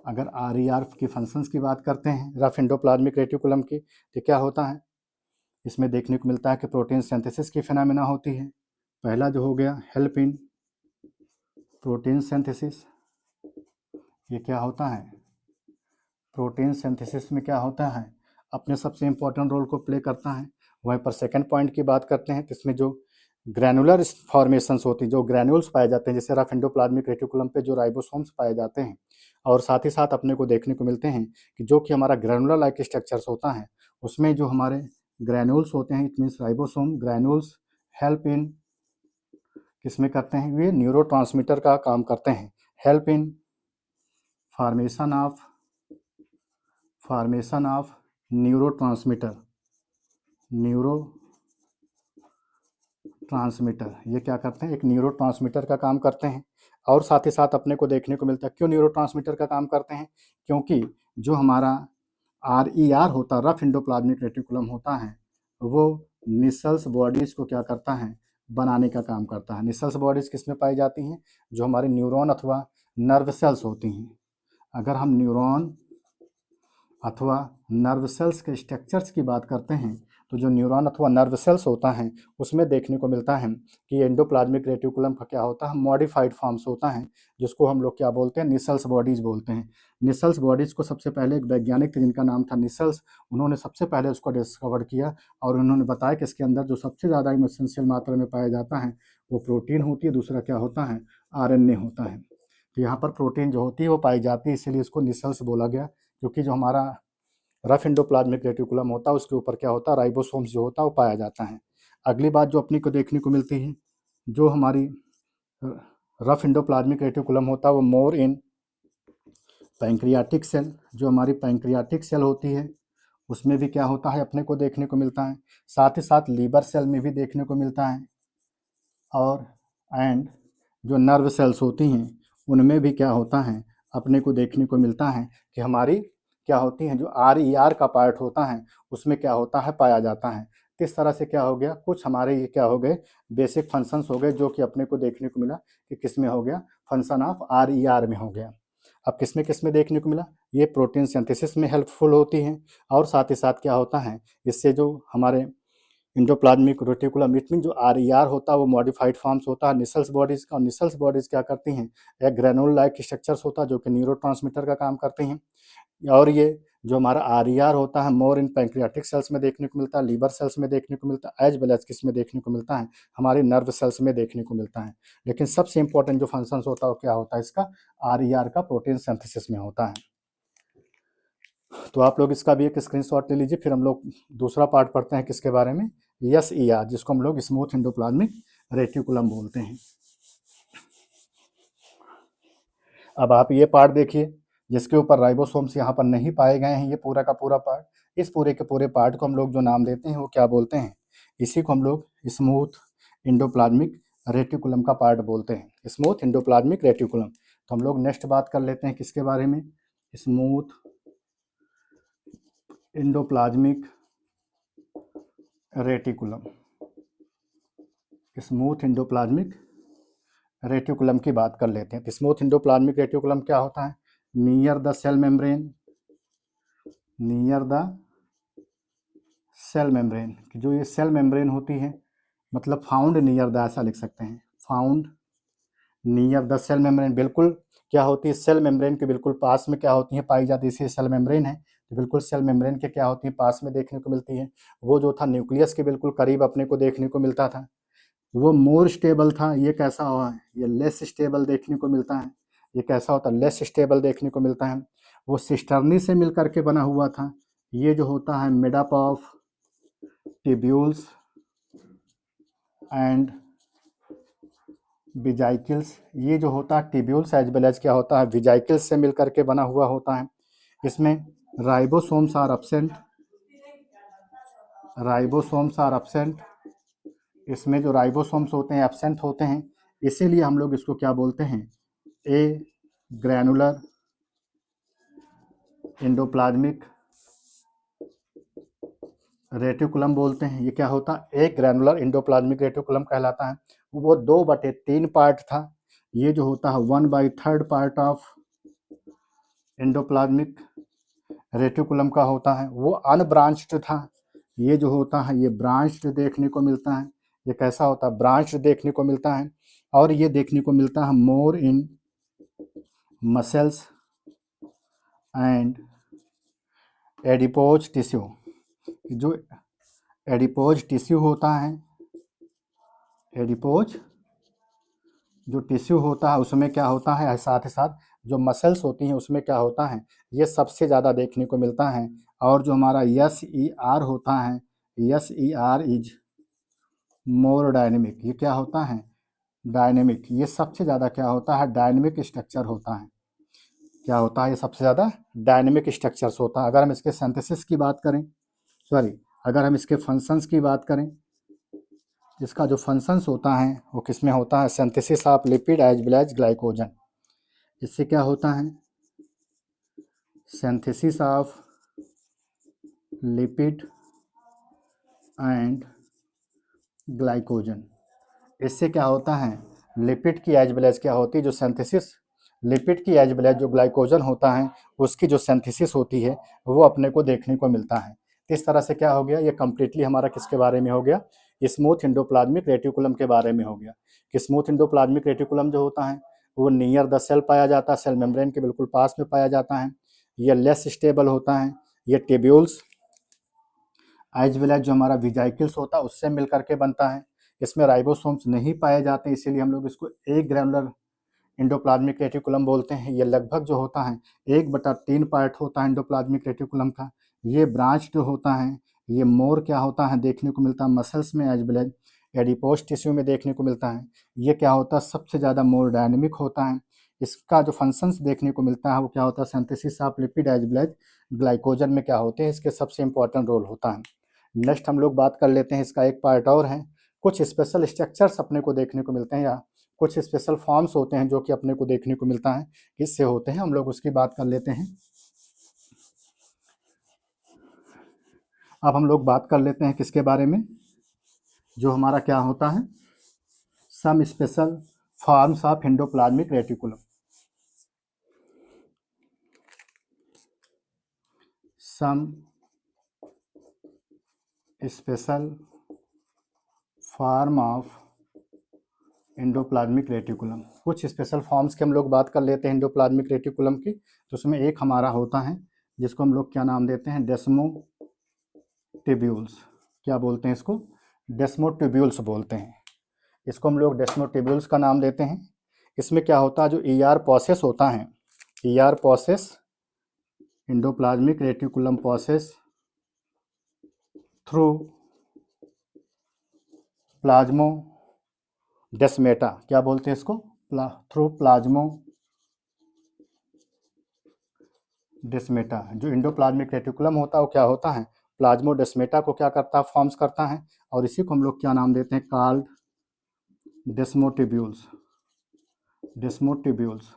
अगर RER की फंक्शंस की बात करते हैं रफ एंडोप्लाज्मिक रेटिकुलम की, तो क्या होता है, इसमें देखने को मिलता है कि प्रोटीन सिंथेसिस की फिनोमेना होती है। पहला जो हो गया हेल्प इन प्रोटीन सिंथेसिस, ये क्या होता है, प्रोटीन सिंथेसिस में क्या होता है, अपने सबसे इम्पोर्टेंट रोल को प्ले करता है। वहीं पर सेकंड पॉइंट की बात करते हैं तो इसमें जो ग्रैनुलर फॉर्मेशंस होती हैं, जो ग्रैन्यूल्स पाए जाते हैं, जैसे रफ एंडोप्लाज्मिक रेटिकुलम पे जो राइबोसोम्स पाए जाते हैं, और साथ ही साथ अपने को देखने को मिलते हैं कि जो कि हमारा ग्रैनुलर लाइक स्ट्रक्चर्स होता है, उसमें जो हमारे ग्रैन्यूल्स होते हैं, it means ribosome granules help in किसमें करते हैं, ये न्यूरोट्रांसमीटर का काम करते हैं। Help in formation of neuro transmitter, ये क्या करते हैं, एक न्यूरो ट्रांसमीटर का काम करते हैं। और साथ ही साथ अपने को देखने को मिलता है, क्यों न्यूरो ट्रांसमीटर का काम करते हैं, क्योंकि जो हमारा RER होता है, रफ एंडोप्लाज्मिक रेटिकुलम होता है, वो निसल्स बॉडीज़ को क्या करता है, बनाने का काम करता है। निसल्स बॉडीज़ किस में पाई जाती हैं, जो हमारे न्यूरॉन अथवा नर्व सेल्स होती हैं। अगर हम न्यूरॉन अथवा नर्व सेल्स के स्ट्रक्चर्स की बात करते हैं, तो जो न्यूरॉन अथवा नर्व सेल्स होता है, उसमें देखने को मिलता है कि एंडोप्लाज्मिक रेटिकुलम का क्या होता है, मॉडिफाइड फॉर्म्स होता है, जिसको हम लोग क्या बोलते हैं, निसल्स बॉडीज़ बोलते हैं। निसल्स बॉडीज़ को सबसे पहले एक वैज्ञानिक थे जिनका नाम था निसल्स, उन्होंने सबसे पहले उसको डिस्कवर किया, और उन्होंने बताया कि इसके अंदर जो सबसे ज़्यादा एसेंशियल मात्रा में पाया जाता है वो प्रोटीन होती है, दूसरा क्या होता है, RNA होता है। तो यहाँ पर प्रोटीन जो होती है वो पाई जाती है, इसीलिए इसको निसल्स बोला गया, क्योंकि जो हमारा रफ एंडोप्लाज्मिक रेटिकुलम होता है उसके ऊपर क्या होता है, राइबोसोम्स जो होता है वो पाया जाता है। अगली बात जो अपनी को देखने को मिलती है, जो हमारी रफ एंडोप्लाज्मिक रेटिकुलम होता है वो मोर इन पैंक्रियाटिक सेल, जो हमारी पैंक्रियाटिक सेल होती है उसमें भी क्या होता है, अपने को देखने को मिलता है। साथ ही साथ लीवर सेल में भी देखने को मिलता है, और एंड जो नर्व सेल्स होती हैं उनमें भी क्या होता है, अपने को देखने को मिलता है कि हमारी क्या होती हैं, जो RER का पार्ट होता है उसमें क्या होता है, पाया जाता है। तो इस तरह से क्या हो गया, कुछ हमारे ये क्या हो गए, बेसिक फंक्शंस हो गए, जो कि अपने को देखने को मिला कि किस में हो गया, फंक्शन ऑफ RER में हो गया। अब किस में देखने को मिला, ये प्रोटीन सिंथेसिस में हेल्पफुल होती हैं, और साथ ही साथ क्या होता है, इससे जो हमारे एंडोप्लाज्मिक रेटिकुलम इट मीन जो RER होता है वो मॉडिफाइड फॉर्म्स होता है निसल्स बॉडीज़ का, और निसल्स बॉडीज़ क्या करती हैं, एक ग्रेनुल लाइक स्ट्रक्चर्स होता है जो कि न्यूरोट्रांसमीटर का काम करते हैं। और ये जो हमारा RER होता है मोर इन पैंक्रियाटिक सेल्स में देखने को मिलता है, लीवर सेल्स में देखने को मिलता है, एज वेल एज किस में देखने को मिलता है, हमारे नर्व सेल्स में देखने को मिलता है। लेकिन सबसे इंपॉर्टेंट जो फंक्शंस होता है वो क्या होता है, इसका RER का प्रोटीन सिंथेसिस में होता है। तो आप लोग इसका भी एक स्क्रीनशॉट ले लीजिए, फिर हम लोग दूसरा पार्ट पढ़ते हैं किसके बारे में, SER, जिसको हम लोग स्मूथ एंडोप्लाज्मिक रेटिकुलम बोलते हैं। अब आप ये पार्ट देखिए, जिसके ऊपर राइबोसोम्स यहाँ पर नहीं पाए गए हैं, ये पूरा का पूरा पार्ट, इस पूरे के पूरे पार्ट को हम लोग जो नाम देते हैं वो क्या बोलते हैं, इसी को हम लोग स्मूथ एंडोप्लाज्मिक रेटिकुलम का पार्ट बोलते हैं, स्मूथ एंडोप्लाज्मिक रेटिकुलम। तो हम लोग नेक्स्ट बात कर लेते हैं किसके बारे में, smooth endoplasmic reticulum. Smooth endoplasmic reticulum की बात कर लेते हैं। तो स्मूथ एंडोप्लाज्मिक रेटिकुलम क्या होता है, near the cell membrane, near the cell membrane, जो ये सेल मेम्ब्रेन होती है, मतलब फाउंड नियर द, ऐसा लिख सकते हैं, found near the cell membrane, बिल्कुल क्या होती है, सेल मेम्ब्रेन के बिल्कुल पास में क्या होती है, पाई जाती है, इसी सेल मेम्ब्रेन है, तो बिल्कुल सेल मेम्ब्रेन के क्या होती है, पास में देखने को मिलती है। वो जो था न्यूक्लियस के बिल्कुल करीब अपने को देखने को मिलता था, वो मोर स्टेबल था, ये कैसा हुआ है, ये लेस स्टेबल देखने को मिलता है। ये कैसा होता है, लेस स्टेबल देखने को मिलता है। वो सिस्टर्नी से मिल करके बना हुआ था, ये जो होता है made up of tubules and vesicles, ये जो होता है टिब्यूल्स एज वेल एज क्या होता है, विजाइकल्स से मिल करके बना हुआ होता है। इसमें ribosomes are absent, ribosomes are absent, इसमें जो राइबोसोम्स होते हैं एब्सेंट होते हैं, इसीलिए हम लोग इसको क्या बोलते हैं, ए ग्रैनुलर एंडोप्लाज्मिक रेटिकुलम बोलते हैं। ये क्या होता है, एक ग्रैनुलर एंडोप्लाज्मिक रेटिकुलम कहलाता है। वो 2/3 पार्ट था, ये जो होता है 1/3 पार्ट ऑफ एंडोप्लाज्मिक रेटिकुलम का होता है, वो अनब्रांच्ड था, ये जो होता है ये ब्रांच्ड देखने को मिलता है। ये कैसा होता है? ब्रांच्ड देखने को मिलता है। और ये देखने को मिलता है मोर इन मसल्स एंड एडिपोज टिश्यू। जो एडिपोज टिश्यू होता है, एडिपोज जो टिश्यू होता है उसमें क्या होता है, साथ ही साथ जो मसल्स होती हैं उसमें क्या होता है, ये सबसे ज़्यादा देखने को मिलता है। और जो हमारा यस ई आर होता है, yes E R is more dynamic. ये क्या होता है? डायनेमिक। ये सबसे ज़्यादा क्या होता है? डायनेमिक स्ट्रक्चर होता है। क्या होता है? ये सबसे ज़्यादा डायनेमिक स्ट्रक्चर्स होता है। अगर हम इसके सिंथेसिस की बात करें, सॉरी, अगर हम इसके फंक्शंस की बात करें, इसका जो फंक्शंस होता है वो किस में होता है? Synthesis of lipid as well as glycogen. इससे क्या होता है? Synthesis of lipid and glycogen. इससे क्या होता है? लिपिड की एज वेल एज क्या होती है? जो सिंथेसिस लिपिड की एज वेल एज जो ग्लाइकोजन होता है उसकी जो सिंथेसिस होती है वो अपने को देखने को मिलता है। इस तरह से क्या हो गया? ये कंप्लीटली हमारा किसके बारे में हो गया? स्मूथ एंडोप्लाज्मिक रेटिकुलम के बारे में हो गया। कि स्मूथ एंडोप्लाज्मिक रेटिकुलम जो होता है वो नियर द सेल पाया जाता है, सेल मेम्ब्रेन के बिल्कुल पास में पाया जाता है। ये लेस स्टेबल होता है। ये टेब्यूल्स एज वेल एज जो हमारा विजाइकल्स होता है उससे मिल करके बनता है। इसमें राइबोसोम्स नहीं पाए जाते, इसीलिए हम लोग इसको एक ग्रैनुलर एंडोप्लाज्मिक रेटिकुलम बोलते हैं। ये लगभग जो होता है 1/3 पार्ट होता है एंडोप्लाज्मिक रेटिकुलम का। ये ब्रांच जो होता है ये मोर क्या होता है? देखने को मिलता है मसल्स में as well as adipose tissue में देखने को मिलता है। ये क्या होता है? सबसे ज़्यादा मोर डायनेमिक होता है। इसका जो फंक्शंस देखने को मिलता है वो क्या होता है? Synthesis of lipid as well as glycogen में क्या होते हैं? इसके सबसे इंपॉर्टेंट रोल होता है। नेक्स्ट हम लोग बात कर लेते हैं, इसका एक पार्ट और है। कुछ स्पेशल स्ट्रक्चर्स अपने को देखने को मिलते हैं या कुछ स्पेशल फॉर्म्स होते हैं जो कि अपने को देखने को मिलता है, किससे होते हैं, हम लोग उसकी बात कर लेते हैं। अब हम लोग बात कर लेते हैं किसके बारे में? जो हमारा क्या होता है? Some special forms of endoplasmic reticulum. Some special form of endoplasmic reticulum. कुछ स्पेशल फॉर्म्स की हम लोग बात कर लेते हैं एंडोप्लाज्मिक रेटिकुलम की। तो उसमें एक हमारा होता है जिसको हम लोग क्या नाम देते हैं? डेस्मोटिब्यूल्स। क्या बोलते हैं इसको? डेस्मोटिब्यूल्स बोलते हैं। इसको हम लोग डेस्मोटिब्यूल्स का नाम देते हैं। इसमें क्या होता है? जो ईआर प्रोसेस होता है, ER process, endoplasmic reticulum process through plasmodesmata. क्या बोलते हैं इसको? Through plasmodesmata. जो एंडोप्लाज्मिक रेटिकुलम होता है वो क्या होता है? प्लाज्मोडेस्मेटा को क्या करता है? फॉर्म्स करता है। और इसी को हम लोग क्या नाम देते हैं? कॉल्ड डेस्मोटिब्यूल्स। डेस्मोटिब्यूल्स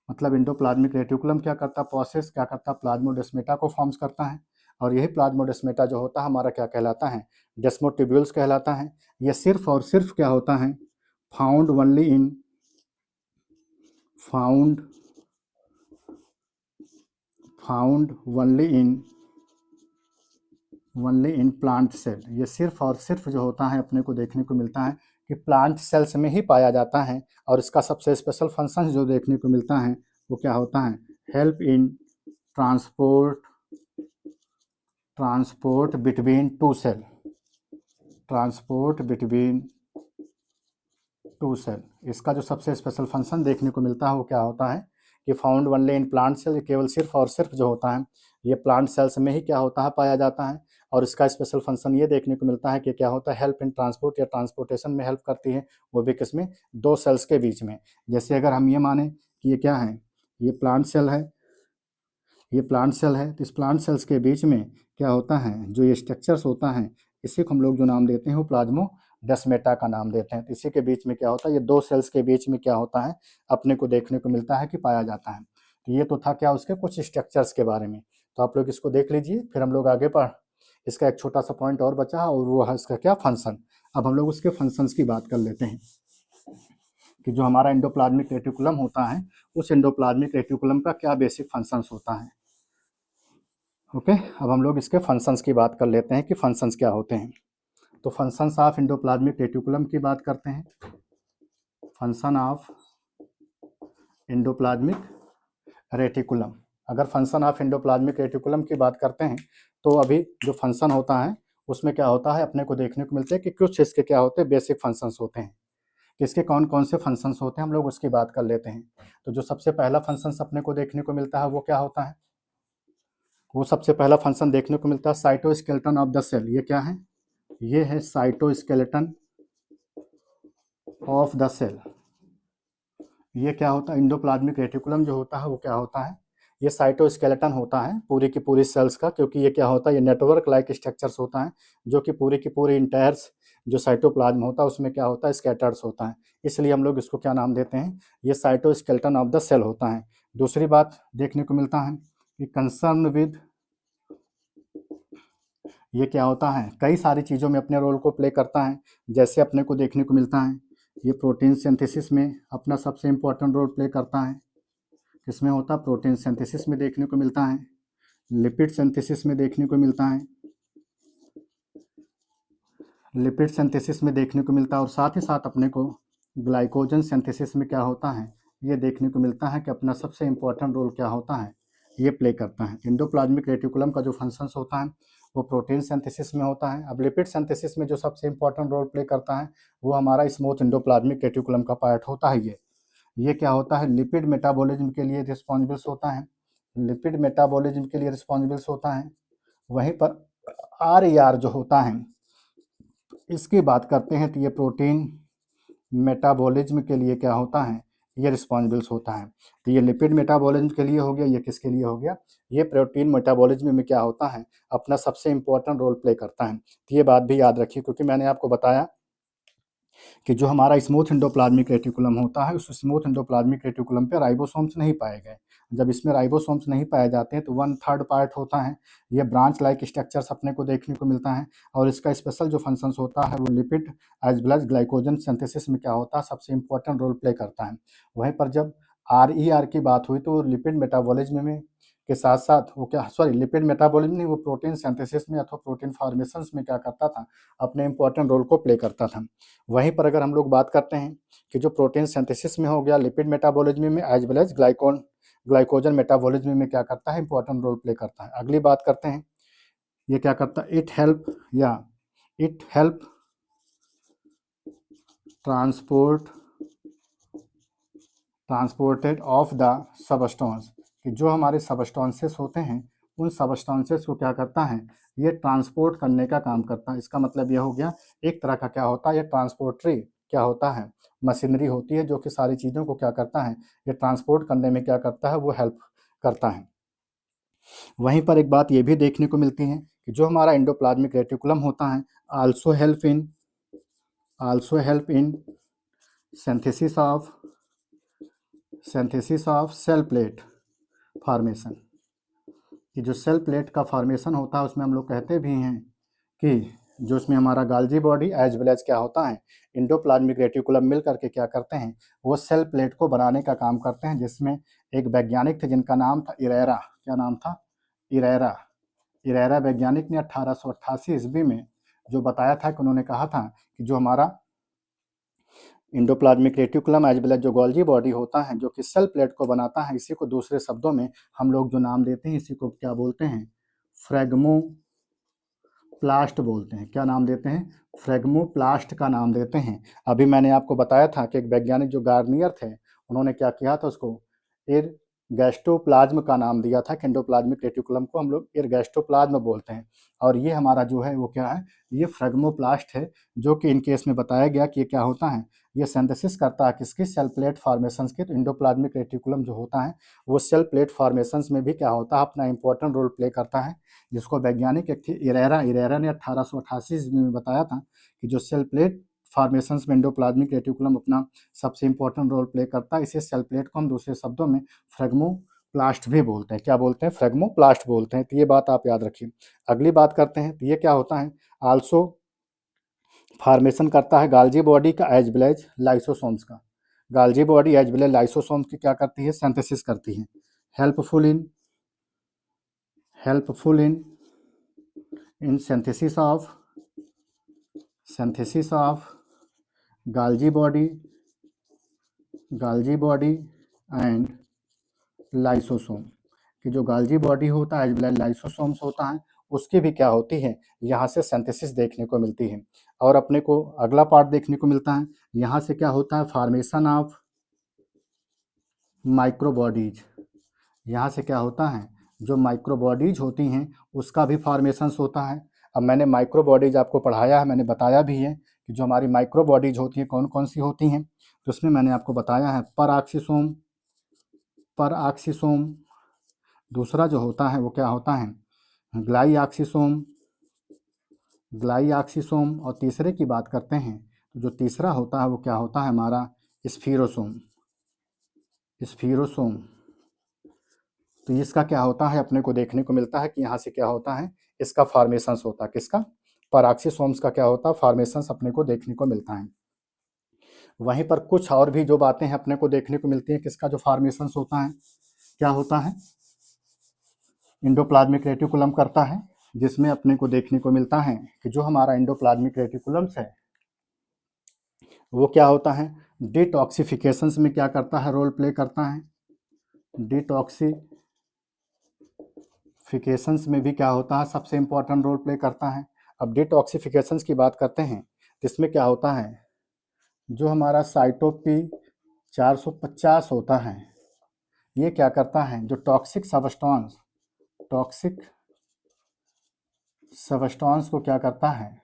मतलब एंडोप्लाज्मिक रेटिकुलम क्या करता है? प्रोसेस क्या करता है? प्लाज्मोडेस्मेटा को फॉर्म्स करता है। और यही प्लाज्मोडेस्मेटा जो होता है हमारा क्या कहलाता है? डेस्मोटिब्यूल्स कहलाता है। ये सिर्फ और सिर्फ क्या होता है? Found only in found found only in plant cell. ये सिर्फ और सिर्फ जो होता है अपने को देखने को मिलता है कि प्लांट सेल्स में ही पाया जाता है। और इसका सबसे स्पेशल फंक्शन जो देखने को मिलता है वो क्या होता है? Help in transport transport between two cell. Transport between two cell. इसका जो सबसे स्पेशल फंक्शन देखने को मिलता है वो क्या होता है? कि found only in plant cell. केवल सिर्फ और सिर्फ जो होता है ये प्लांट सेल्स में ही क्या होता है? पाया जाता है। और इसका स्पेशल फंक्शन ये देखने को मिलता है कि क्या होता है? हेल्प इन ट्रांसपोर्ट या ट्रांसपोर्टेशन में हेल्प करती है, वो भी किसमें? दो सेल्स के बीच में। जैसे अगर हम ये माने कि ये क्या है? ये प्लांट सेल है, ये प्लांट सेल है, तो इस प्लांट सेल्स के बीच में क्या होता है? जो ये स्ट्रक्चर्स होता है इसी को हम लोग जो नाम देते हैं वो प्लाज्मो डेस्मेटा का नाम देते हैं। तो इसी के बीच में क्या होता है? ये दो सेल्स के बीच में क्या होता है? अपने को देखने को मिलता है कि पाया जाता है। तो ये तो था क्या उसके कुछ स्ट्रक्चर्स के बारे में। तो आप लोग इसको देख लीजिए, फिर हम लोग आगे पढ़। इसका एक छोटा सा पॉइंट और बचा और वो है इसका क्या? फंक्शन। अब हम लोग उसके फंक्शंस की बात कर लेते हैं कि जो हमारा एंडोप्लाज्मिक रेटिकुलम होता है उस एंडोप्लाज्मिक रेटिकुलम का क्या बेसिक फंक्शंस होता है। ओके, अब हम लोग इसके फंक्शंस की बात कर लेते हैं कि फंक्शंस क्या होते हैं। तो फंक्शंस ऑफ एंडोप्लाज्मिक रेटिकुलम की बात करते हैं। फंक्शन ऑफ एंडोप्लाज्मिक रेटिकुलम, अगर फंक्शन ऑफ एंडोप्लाज्मिक रेटिकुलम की बात करते हैं तो अभी जो फंक्शन होता है उसमें क्या होता है अपने को देखने को मिलते हैं कि कुछ इसके क्या होते हैं बेसिक फंक्शंस होते हैं। किसके कौन कौन से फंक्शंस होते हैं हम लोग उसकी बात कर लेते हैं। तो जो सबसे पहला फंक्शंस अपने को देखने को मिलता है वो क्या होता है, वो सबसे पहला फंक्शन देखने को मिलता है साइटोस्केलेटन ऑफ द सेल। ये क्या है, ये है साइटोस्केलेटन ऑफ द सेल। ये क्या होता है, इंडोप्लाज्मिक रेटिकुलम जो होता है वो क्या होता है, ये साइटोस्केलेटन होता है पूरी की पूरी सेल्स का, क्योंकि ये क्या होता है, ये नेटवर्क लाइक स्ट्रक्चर्स होता है जो कि पूरी की पूरी इंटायर्स जो साइटोप्लाज्म होता है उसमें क्या होता है स्कैटर्स होता है, इसलिए हम लोग इसको क्या नाम देते हैं, ये साइटोस्केलेटन ऑफ द सेल होता है। दूसरी बात देखने को मिलता है कि कंसर्न विद, ये क्या होता है कई सारी चीज़ों में अपने रोल को प्ले करता है। जैसे अपने को देखने को मिलता है ये प्रोटीन सिंथेसिस में अपना सबसे इम्पोर्टेंट रोल प्ले करता है। किसमें होता है, प्रोटीन सिंथेसिस में देखने को मिलता है, लिपिड सिंथेसिस में देखने को मिलता है, लिपिड सिंथेसिस में देखने को मिलता है, और साथ ही साथ अपने को ग्लाइकोजन सिंथेसिस में क्या होता है ये देखने को मिलता है कि अपना सबसे इम्पोर्टेंट रोल क्या होता है ये प्ले करता है। एंडोप्लाज्मिक रेटिकुलम का जो फंक्शंस होता है वो प्रोटीन सिंथेसिस में होता है। अब लिपिड सिंथेसिस में जो सबसे इम्पोर्टेंट रोल प्ले करता है वो हमारा स्मूथ एंडोप्लाज्मिक रेटिकुलम का पार्ट होता है। ये क्या होता है, लिपिड मेटाबॉलिज्म के लिए रिस्पॉन्सिबल्स होता है, लिपिड मेटाबॉलिज्म के लिए रिस्पॉन्सिबल्स होता है। वहीं पर आर ई आर जो होता है इसकी बात करते हैं तो ये प्रोटीन मेटाबॉलिज्म के लिए क्या होता है, ये रिस्पॉन्सिबल्स होता है। तो ये लिपिड मेटाबॉलिज्म के लिए हो गया, ये किसके लिए हो गया, ये प्रोटीन मेटाबॉलिज्म में क्या होता है अपना सबसे इंपॉर्टेंट रोल प्ले करता है। तो ये बात भी याद रखिए, क्योंकि मैंने आपको बताया कि जो हमारा स्मूथ एंडोप्लाज्मिक रेटिकुलम होता है उस स्मूथ एंडोप्लाज्मिक रेटिकुलम पे राइबोसोम्स नहीं पाए गए। जब इसमें राइबोसोम्स नहीं पाए जाते हैं तो 1/3 पार्ट होता है, ये ब्रांच लाइक स्ट्रक्चर्स अपने को देखने को मिलता है, और इसका स्पेशल जो फंक्शंस होता है वो lipid as well as glycogen synthesis में क्या होता है सबसे इंपॉर्टेंट रोल प्ले करता है। वहीं पर जब RER की बात हुई तो लिपिड मेटाबॉलिज्म में के साथ साथ वो क्या, सॉरी लिपिड मेटाबॉलिज्म नहीं, वो प्रोटीन सिंथेसिस में अथवा प्रोटीन फॉर्मेशंस में क्या करता था अपने इंपॉर्टेंट रोल को प्ले करता था। वहीं पर अगर हम लोग बात करते हैं कि जो प्रोटीन सिंथेसिस में हो गया, लिपिड मेटाबॉलिज्म में as well as glycogen metabolism में क्या करता है इंपॉर्टेंट रोल प्ले करता है। अगली बात करते हैं ये क्या करता है, it help transport transported of the substance, कि जो हमारे सबस्टेंसेस होते हैं उन सबस्टेंसेस को क्या करता है ये ट्रांसपोर्ट करने का काम करता है। इसका मतलब यह हो गया एक तरह का क्या होता है ये ट्रांसपोर्टरी क्या होता है मशीनरी होती है जो कि सारी चीज़ों को क्या करता है ये ट्रांसपोर्ट करने में क्या करता है वो हेल्प करता है। वहीं पर एक बात ये भी देखने को मिलती है कि जो हमारा एंडोप्लाज्मिक रेटिकुलम होता है also help in synthesis of cell plate formation, कि जो सेल प्लेट का फॉर्मेशन होता है उसमें हम लोग कहते भी हैं कि जो उसमें हमारा Golgi body as well as क्या होता है इंडोप्लाज्मिक रेटिकुलम मिल करके क्या करते हैं वो सेल प्लेट को बनाने का काम करते हैं। जिसमें एक वैज्ञानिक थे जिनका नाम था इरेरा, क्या नाम था, इरेरा। इरेरा वैज्ञानिक ने 1888 ईस्वी में जो बताया था कि उन्होंने कहा था कि जो हमारा endoplasmic reticulum as well as जो गोल्जी बॉडी होता है जो कि सेल प्लेट को बनाता है, इसी को दूसरे शब्दों में हम लोग जो नाम देते हैं इसी को क्या बोलते हैं फ्रेगमोप्लास्ट बोलते हैं। क्या नाम देते हैं, फ्रेगमोप्लास्ट का नाम देते हैं। अभी मैंने आपको बताया था कि एक वैज्ञानिक जो गार्नियर थे उन्होंने क्या किया था उसको एरगैस्ट्रोप्लाज्म का नाम दिया था। एंडोप्लाज्मिक रेटिकुलम को हम लोग एरगैस्ट्रोप्लाज्म बोलते हैं, और ये हमारा जो है वो क्या है ये फ्रेगमोप्लास्ट है, जो कि इनके इसमें बताया गया कि ये क्या होता है ये सिंथेसिस करता है किसकी, सेल प्लेट फॉर्मेशंस की। तो इंडोप्लाज्मिक रेटिकुलम जो होता है वो सेल प्लेट फॉर्मेशंस में भी क्या होता है अपना इंपॉर्टेंट रोल प्ले करता है, जिसको वैज्ञानिक एक थे इरेरा ने 1888 ईस्वी में बताया था कि जो सेल प्लेट फॉर्मेशंस में इंडोप्लाज्मिक रेटिकुलम अपना सबसे इंपॉर्टेंट रोल प्ले करता है। इसी सेल प्लेट को हम दूसरे शब्दों में फ्रेगमोप्लास्ट भी बोलते हैं। क्या बोलते हैं, फ्रेगमोप्लास्ट बोलते हैं। तो ये बात आप याद रखिए। अगली बात करते हैं तो ये क्या होता है आल्सो फॉर्मेशन करता है गाल्जी बॉडी का एज वेल एज लाइसोसोम्स का। Golgi body as well as lysosomes की क्या करती है सिंथेसिस करती है। Helpful in helpful in synthesis of Golgi body and lysosome, कि जो गाल्जी बॉडी होता है एज वेल लाइसोसोम्स होता है, उसकी भी क्या होती है, यहाँ से सिंथेसिस देखने को मिलती है। और अपने को अगला पार्ट देखने को मिलता है, यहाँ से क्या होता है, फॉर्मेशन ऑफ माइक्रोबॉडीज। यहाँ से क्या होता है, जो माइक्रोबॉडीज होती हैं उसका भी फॉर्मेशंस होता है। अब मैंने माइक्रोबॉडीज आपको पढ़ाया है, मैंने बताया भी है कि जो हमारी माइक्रोबॉडीज होती हैं कौन कौन सी होती हैं, तो उसमें मैंने आपको बताया है पर ऑक्सीसोम, दूसरा जो होता है वो क्या होता है, ग्लाइऑक्सीसोम, और तीसरे की बात करते हैं तो जो तीसरा होता है वो क्या होता है हमारा स्फीरोसोम। तो इसका क्या होता है, अपने को देखने को मिलता है कि यहाँ से क्या होता है, इसका फॉर्मेशंस होता है, किसका, पराक्सीसोम्स का क्या होता है, फॉर्मेशंस अपने को देखने को मिलता है। वहीं पर कुछ और भी जो बातें हैं अपने को देखने को मिलती हैं, किसका जो फॉर्मेशंस होता है, क्या होता है, इंडोप्लाज्मिक रेटिकुलम करता है, जिसमें अपने को देखने को मिलता है कि जो हमारा इंडोप्लाज्मिक रेटिकुलम्स है वो क्या होता है, डिटॉक्सिफिकेशंस में क्या करता है, रोल प्ले करता है। डिटॉक्सिफिकेशंस में भी क्या होता है, सबसे इंपॉर्टेंट रोल प्ले करता है। अब डिटॉक्सिफिकेशंस की बात करते हैं तो इसमें क्या होता है, जो हमारा साइटोपी 450 होता है, ये क्या करता है, जो टॉक्सिक सबस्टांस को क्या करता है,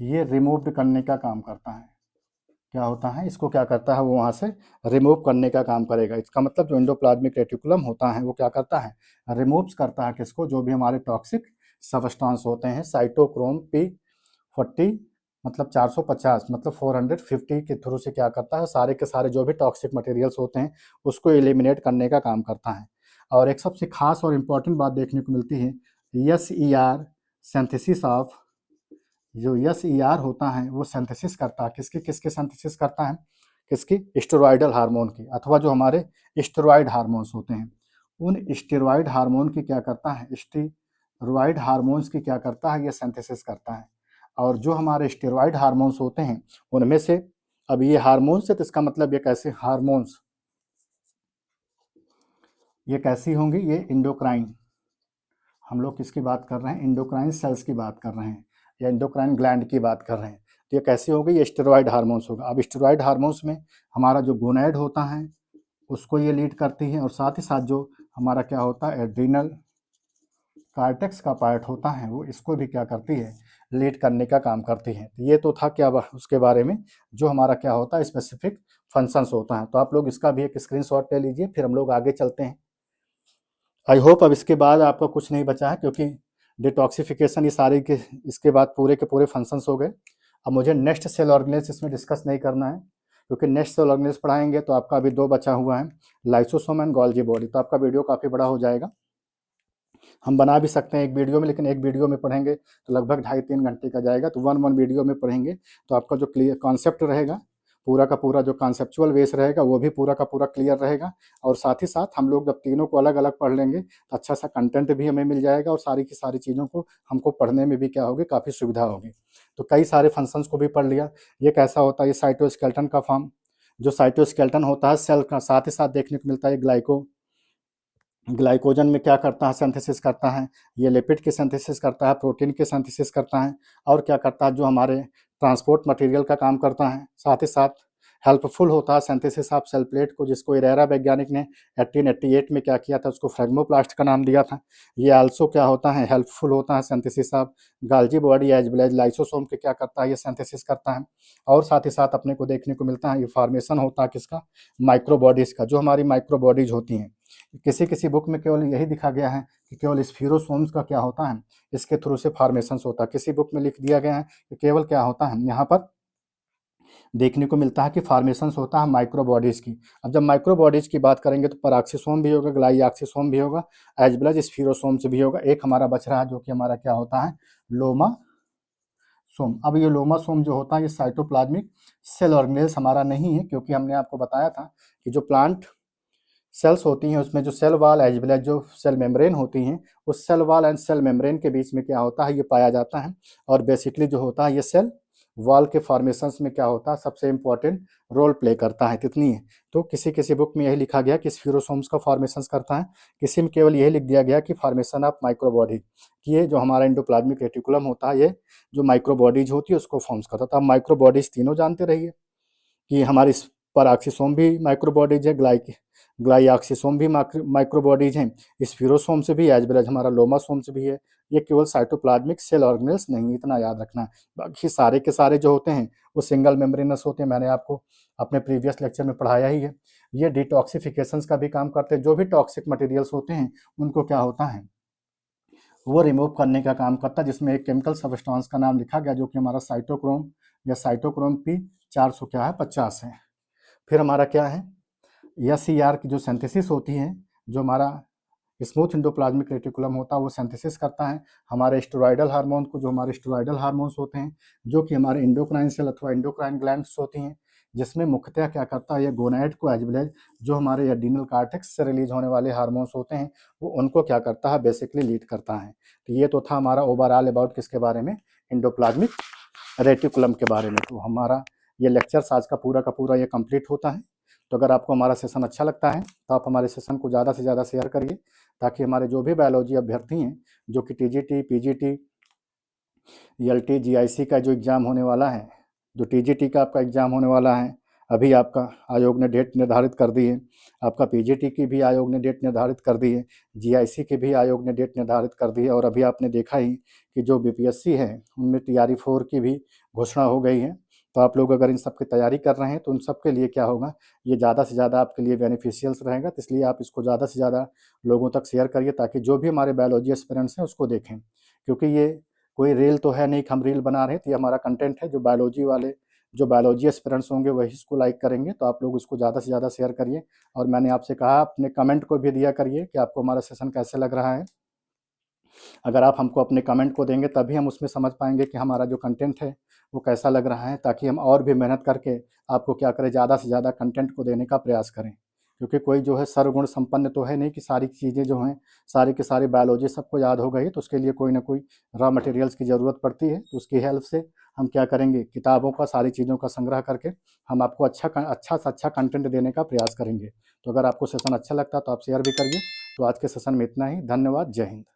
ये रिमूव करने का काम करता है। क्या होता है, इसको क्या करता है, वो वहाँ से रिमूव करने का काम करेगा। इसका मतलब जो एंडोप्लाज्मिक रेटिकुलम होता है वो क्या करता है, रिमूव्स करता है किसको, जो भी हमारे टॉक्सिक सबस्टांस होते हैं। साइटोक्रोम P40 मतलब 450 मतलब 450 के थ्रू से क्या करता है, सारे के सारे जो भी टॉक्सिक मटेरियल्स होते हैं उसको एलिमिनेट करने का काम करता है। और एक सबसे खास और इम्पॉर्टेंट बात देखने को मिलती है, SER सिंथेसिस ऑफ, जो SER होता है वो सिंथेसिस करता है किसकी, किसके सिंथेसिस करता है, किसकी, स्टेरॉयडल हार्मोन की, अथवा जो हमारे स्टेरॉयड हार्मोन्स होते हैं उन स्टेरॉयड हार्मोन की क्या करता है, स्टेरॉयड हार्मोन्स की क्या करता है, ये सिंथेसिस करता है। और जो हमारे स्टेरॉयड हार्मोन्स होते हैं उनमें से, अब ये हार्मोन्स है तो इसका मतलब ये कैसे हार्मोन्स, ये कैसी होंगी, ये इंडोक्राइन, हम लोग किसकी बात कर रहे हैं, इंडोक्राइन सेल्स की बात कर रहे हैं या इंडोक्राइन ग्लैंड की बात कर रहे हैं। तो ये कैसे होगी, ये स्टेरॉयड हार्मोन्स होगा। अब स्टेरॉयड हार्मोन्स में हमारा जो गोनैड होता है उसको ये लीड करती है, और साथ ही साथ जो हमारा क्या होता है एड्रीनल कार्टेक्स का पार्ट होता है वो इसको भी क्या करती है, लीड करने का काम करती है। तो ये तो था क्या उसके बारे में, जो हमारा क्या होता है स्पेसिफिक फंक्शंस होता है। तो आप लोग इसका भी एक स्क्रीनशॉट ले लीजिए, फिर हम लोग आगे चलते हैं। आई होप अब इसके बाद आपका कुछ नहीं बचा है, क्योंकि डिटॉक्सिफिकेशन ये सारे के इसके बाद पूरे के पूरे फंक्शंस हो गए। अब मुझे नेक्स्ट सेल ऑर्गेनेज इसमें डिस्कस नहीं करना है, क्योंकि नेक्स्ट सेल ऑर्गेनेज पढ़ाएंगे तो आपका अभी 2 बचा हुआ है, लाइसोसोम एंड गोल्गी बॉडी, तो आपका वीडियो काफ़ी बड़ा हो जाएगा। हम बना भी सकते हैं एक वीडियो में, लेकिन एक वीडियो में पढ़ेंगे तो लगभग 2.5-3 घंटे का जाएगा। तो वन वीडियो में पढ़ेंगे तो आपका जो क्लियर कॉन्सेप्ट रहेगा, पूरा का पूरा जो कॉन्सेप्चुअल बेस रहेगा वो भी पूरा का पूरा क्लियर रहेगा। और साथ ही साथ हम लोग जब तीनों को अलग अलग पढ़ लेंगे तो अच्छा सा कंटेंट भी हमें मिल जाएगा, और सारी की सारी चीज़ों को हमको पढ़ने में भी क्या होगी, काफ़ी सुविधा होगी। तो कई सारे फंक्शंस को भी पढ़ लिया। ये कैसा होता है, ये साइटोस्केलेटन का फॉर्म, जो साइटोस्केलेटन होता है सेल का, साथ ही साथ देखने को मिलता है ग्लाइकोजन में क्या करता है, सिंथेसिस करता है, ये लिपिड की सिंथेसिस करता है, प्रोटीन की सिंथेसिस करता है, और क्या करता है, जो हमारे ट्रांसपोर्ट मटेरियल का काम करता है। साथ ही साथ हेल्पफुल होता है सिंथेसिस ऑफ सेल प्लेट को, जिसको इरेरा वैज्ञानिक ने 1888 में क्या किया था, उसको फ्रेगमोप्लास्ट का नाम दिया था। ये आल्सो क्या होता है, हेल्पफुल होता है synthesis of Golgi body as well as lysosome के क्या करता है, ये सिंथेसिस करता है। और साथ ही साथ अपने को देखने को मिलता है ये फॉर्मेशन होता है किसका, माइक्रोबॉडीज़ का, जो हमारी माइक्रोबॉडीज़ होती हैं। किसी किसी बुक में केवल यही दिखा गया है कि केवल स्फीरोसोम्स का क्या होता है, इसके थ्रू से फॉर्मेशंस होता है। किसी बुक में लिख दिया गया है कि केवल क्या होता है, यहाँ पर देखने को मिलता है कि फॉर्मेशंस होता है माइक्रोबॉडीज़ की। अब जब माइक्रोबॉडीज़ की बात करेंगे तो पराक्सीसोम भी होगा, ग्लाइऑक्सीसोम भी होगा, एज वेल एज स्फीरोसोम्स भी होगा। एक हमारा बच रहा है जो कि हमारा क्या होता है, लोमासोम। अब ये लोमासोम जो होता है ये साइटोप्लाज्मिक सेल ऑर्गेनेल्स हमारा नहीं है, क्योंकि हमने आपको बताया था कि जो प्लांट सेल्स होती हैं, उसमें जो cell wall as well as जो सेल मेम्ब्रेन होती हैं, उस cell wall and cell membrane के बीच में क्या होता है, ये पाया जाता है। और बेसिकली जो होता है ये सेल वॉल के फॉर्मेशंस में क्या होता है, सबसे इंपॉर्टेंट रोल प्ले करता है। कितनी है, तो किसी किसी बुक में यही लिखा गया कि स्फीरोसोम्स का फॉर्मेशंस करता है, किसी में केवल यही लिख दिया गया कि फॉर्मेशन ऑफ माइक्रोबॉडी, कि ये जो हमारा एंडोप्लाज्मिक रेटिकुलम होता है, ये जो माइक्रोबॉडीज होती है उसको फॉर्म्स करता है। तो आप माइक्रोबॉडीज तीनों जानते रहिए कि हमारी पराक्सीसोम भी माइक्रोबॉडीज है, ग्लाइऑक्सीसोम भी माइक्रोबॉडीज हैं, स्फीरोसोम से भी एज वेल एज हमारा लोमासोम से भी है। ये केवल साइटोप्लाज्मिक सेल ऑर्गेनेल्स नहीं, इतना याद रखना है। बाकी सारे के सारे जो होते हैं वो सिंगल मेम्ब्रेनस होते हैं, मैंने आपको अपने प्रीवियस लेक्चर में पढ़ाया ही है। ये डिटॉक्सिफिकेशंस का भी काम करते हैं, जो भी टॉक्सिक मटेरियल्स होते हैं उनको क्या होता है वो रिमूव करने का काम करता है, जिसमें एक केमिकल सब्सटेंस का नाम लिखा गया जो कि हमारा साइटोक्रोम या साइटोक्रोम पी 400 क्या है 50 है। फिर हमारा क्या है, एस की जो सिंथेसिस होती है, जो हमारा स्मूथ एंडोप्लाज्मिक रेटिकुलम होता है वो सिंथेसिस करता है हमारे स्टेरॉयडल हार्मोन को, जो हमारे स्टेरॉयडल हार्मोन्स होते हैं, जो कि हमारे एंडोक्राइन सेल अथवा एंडोक्राइन ग्लैंड्स होती हैं, जिसमें मुख्यतः क्या करता है ये गोनाइड को एज वेल एज जो हमारे एड्रीनल कार्टेक्स से रिलीज होने वाले हार्मोन्स होते हैं वो उनको क्या करता है बेसिकली लीड करता है। तो ये तो था हमारा ओवरऑल अबाउट किसके बारे में, एंडोप्लाज्मिक रेटिकुलम के बारे में। तो हमारा ये लेक्चर आज का पूरा ये कंप्लीट होता है। तो अगर आपको हमारा सेशन अच्छा लगता है तो आप हमारे सेशन को ज़्यादा से ज़्यादा शेयर करिए, ताकि हमारे जो भी बायोलॉजी अभ्यर्थी हैं जो कि टीजीटी, पीजीटी, ईएलटी, जीआईसी का जो एग्ज़ाम होने वाला है, जो टीजीटी का आपका एग्ज़ाम होने वाला है, अभी आपका आयोग ने डेट निर्धारित कर दी है, आपका पीजीटी की भी आयोग ने डेट निर्धारित कर दी है, जीआईसी की भी आयोग ने डेट निर्धारित कर दी है, और अभी आपने देखा ही कि जो बीपीएससी है उनमें टीआरई 4 की भी घोषणा हो गई है। तो आप लोग अगर इन सब की तैयारी कर रहे हैं तो उन सब के लिए क्या होगा, ये ज़्यादा से ज़्यादा आपके लिए बेनिफिशियल्स रहेगा। तो इसलिए आप इसको ज़्यादा से ज़्यादा लोगों तक शेयर करिए, ताकि जो भी हमारे बायोलॉजी एस्पिरेंट्स हैं उसको देखें। क्योंकि ये कोई रील तो है नहीं कि हम रील बना रहे हैं, तो ये हमारा कंटेंट है, जो बायोलॉजी वाले जो बायोलॉजी एस्पिरेंट्स होंगे वही इसको लाइक करेंगे। तो आप लोग इसको ज़्यादा से ज़्यादा शेयर करिए, और मैंने आपसे कहा अपने कमेंट को भी दिया करिए कि आपको हमारा सेशन कैसे लग रहा है। अगर आप हमको अपने कमेंट को देंगे तभी हम उसमें समझ पाएंगे कि हमारा जो कंटेंट है वो कैसा लग रहा है, ताकि हम और भी मेहनत करके आपको क्या करें, ज़्यादा से ज़्यादा कंटेंट को देने का प्रयास करें। क्योंकि कोई जो है सर्वगुण संपन्न तो है नहीं कि सारी चीज़ें जो हैं सारी की सारी बायोलॉजी सबको याद हो गई, तो उसके लिए कोई ना कोई रॉ मटेरियल्स की ज़रूरत पड़ती है। तो उसकी हेल्प से हम क्या करेंगे, किताबों का सारी चीज़ों का संग्रह करके हम आपको अच्छा से अच्छा कंटेंट देने का प्रयास करेंगे। तो अगर आपको सेशन अच्छा लगता है तो आप शेयर भी करिए। तो आज के सेशन में इतना ही, धन्यवाद, जय हिंद।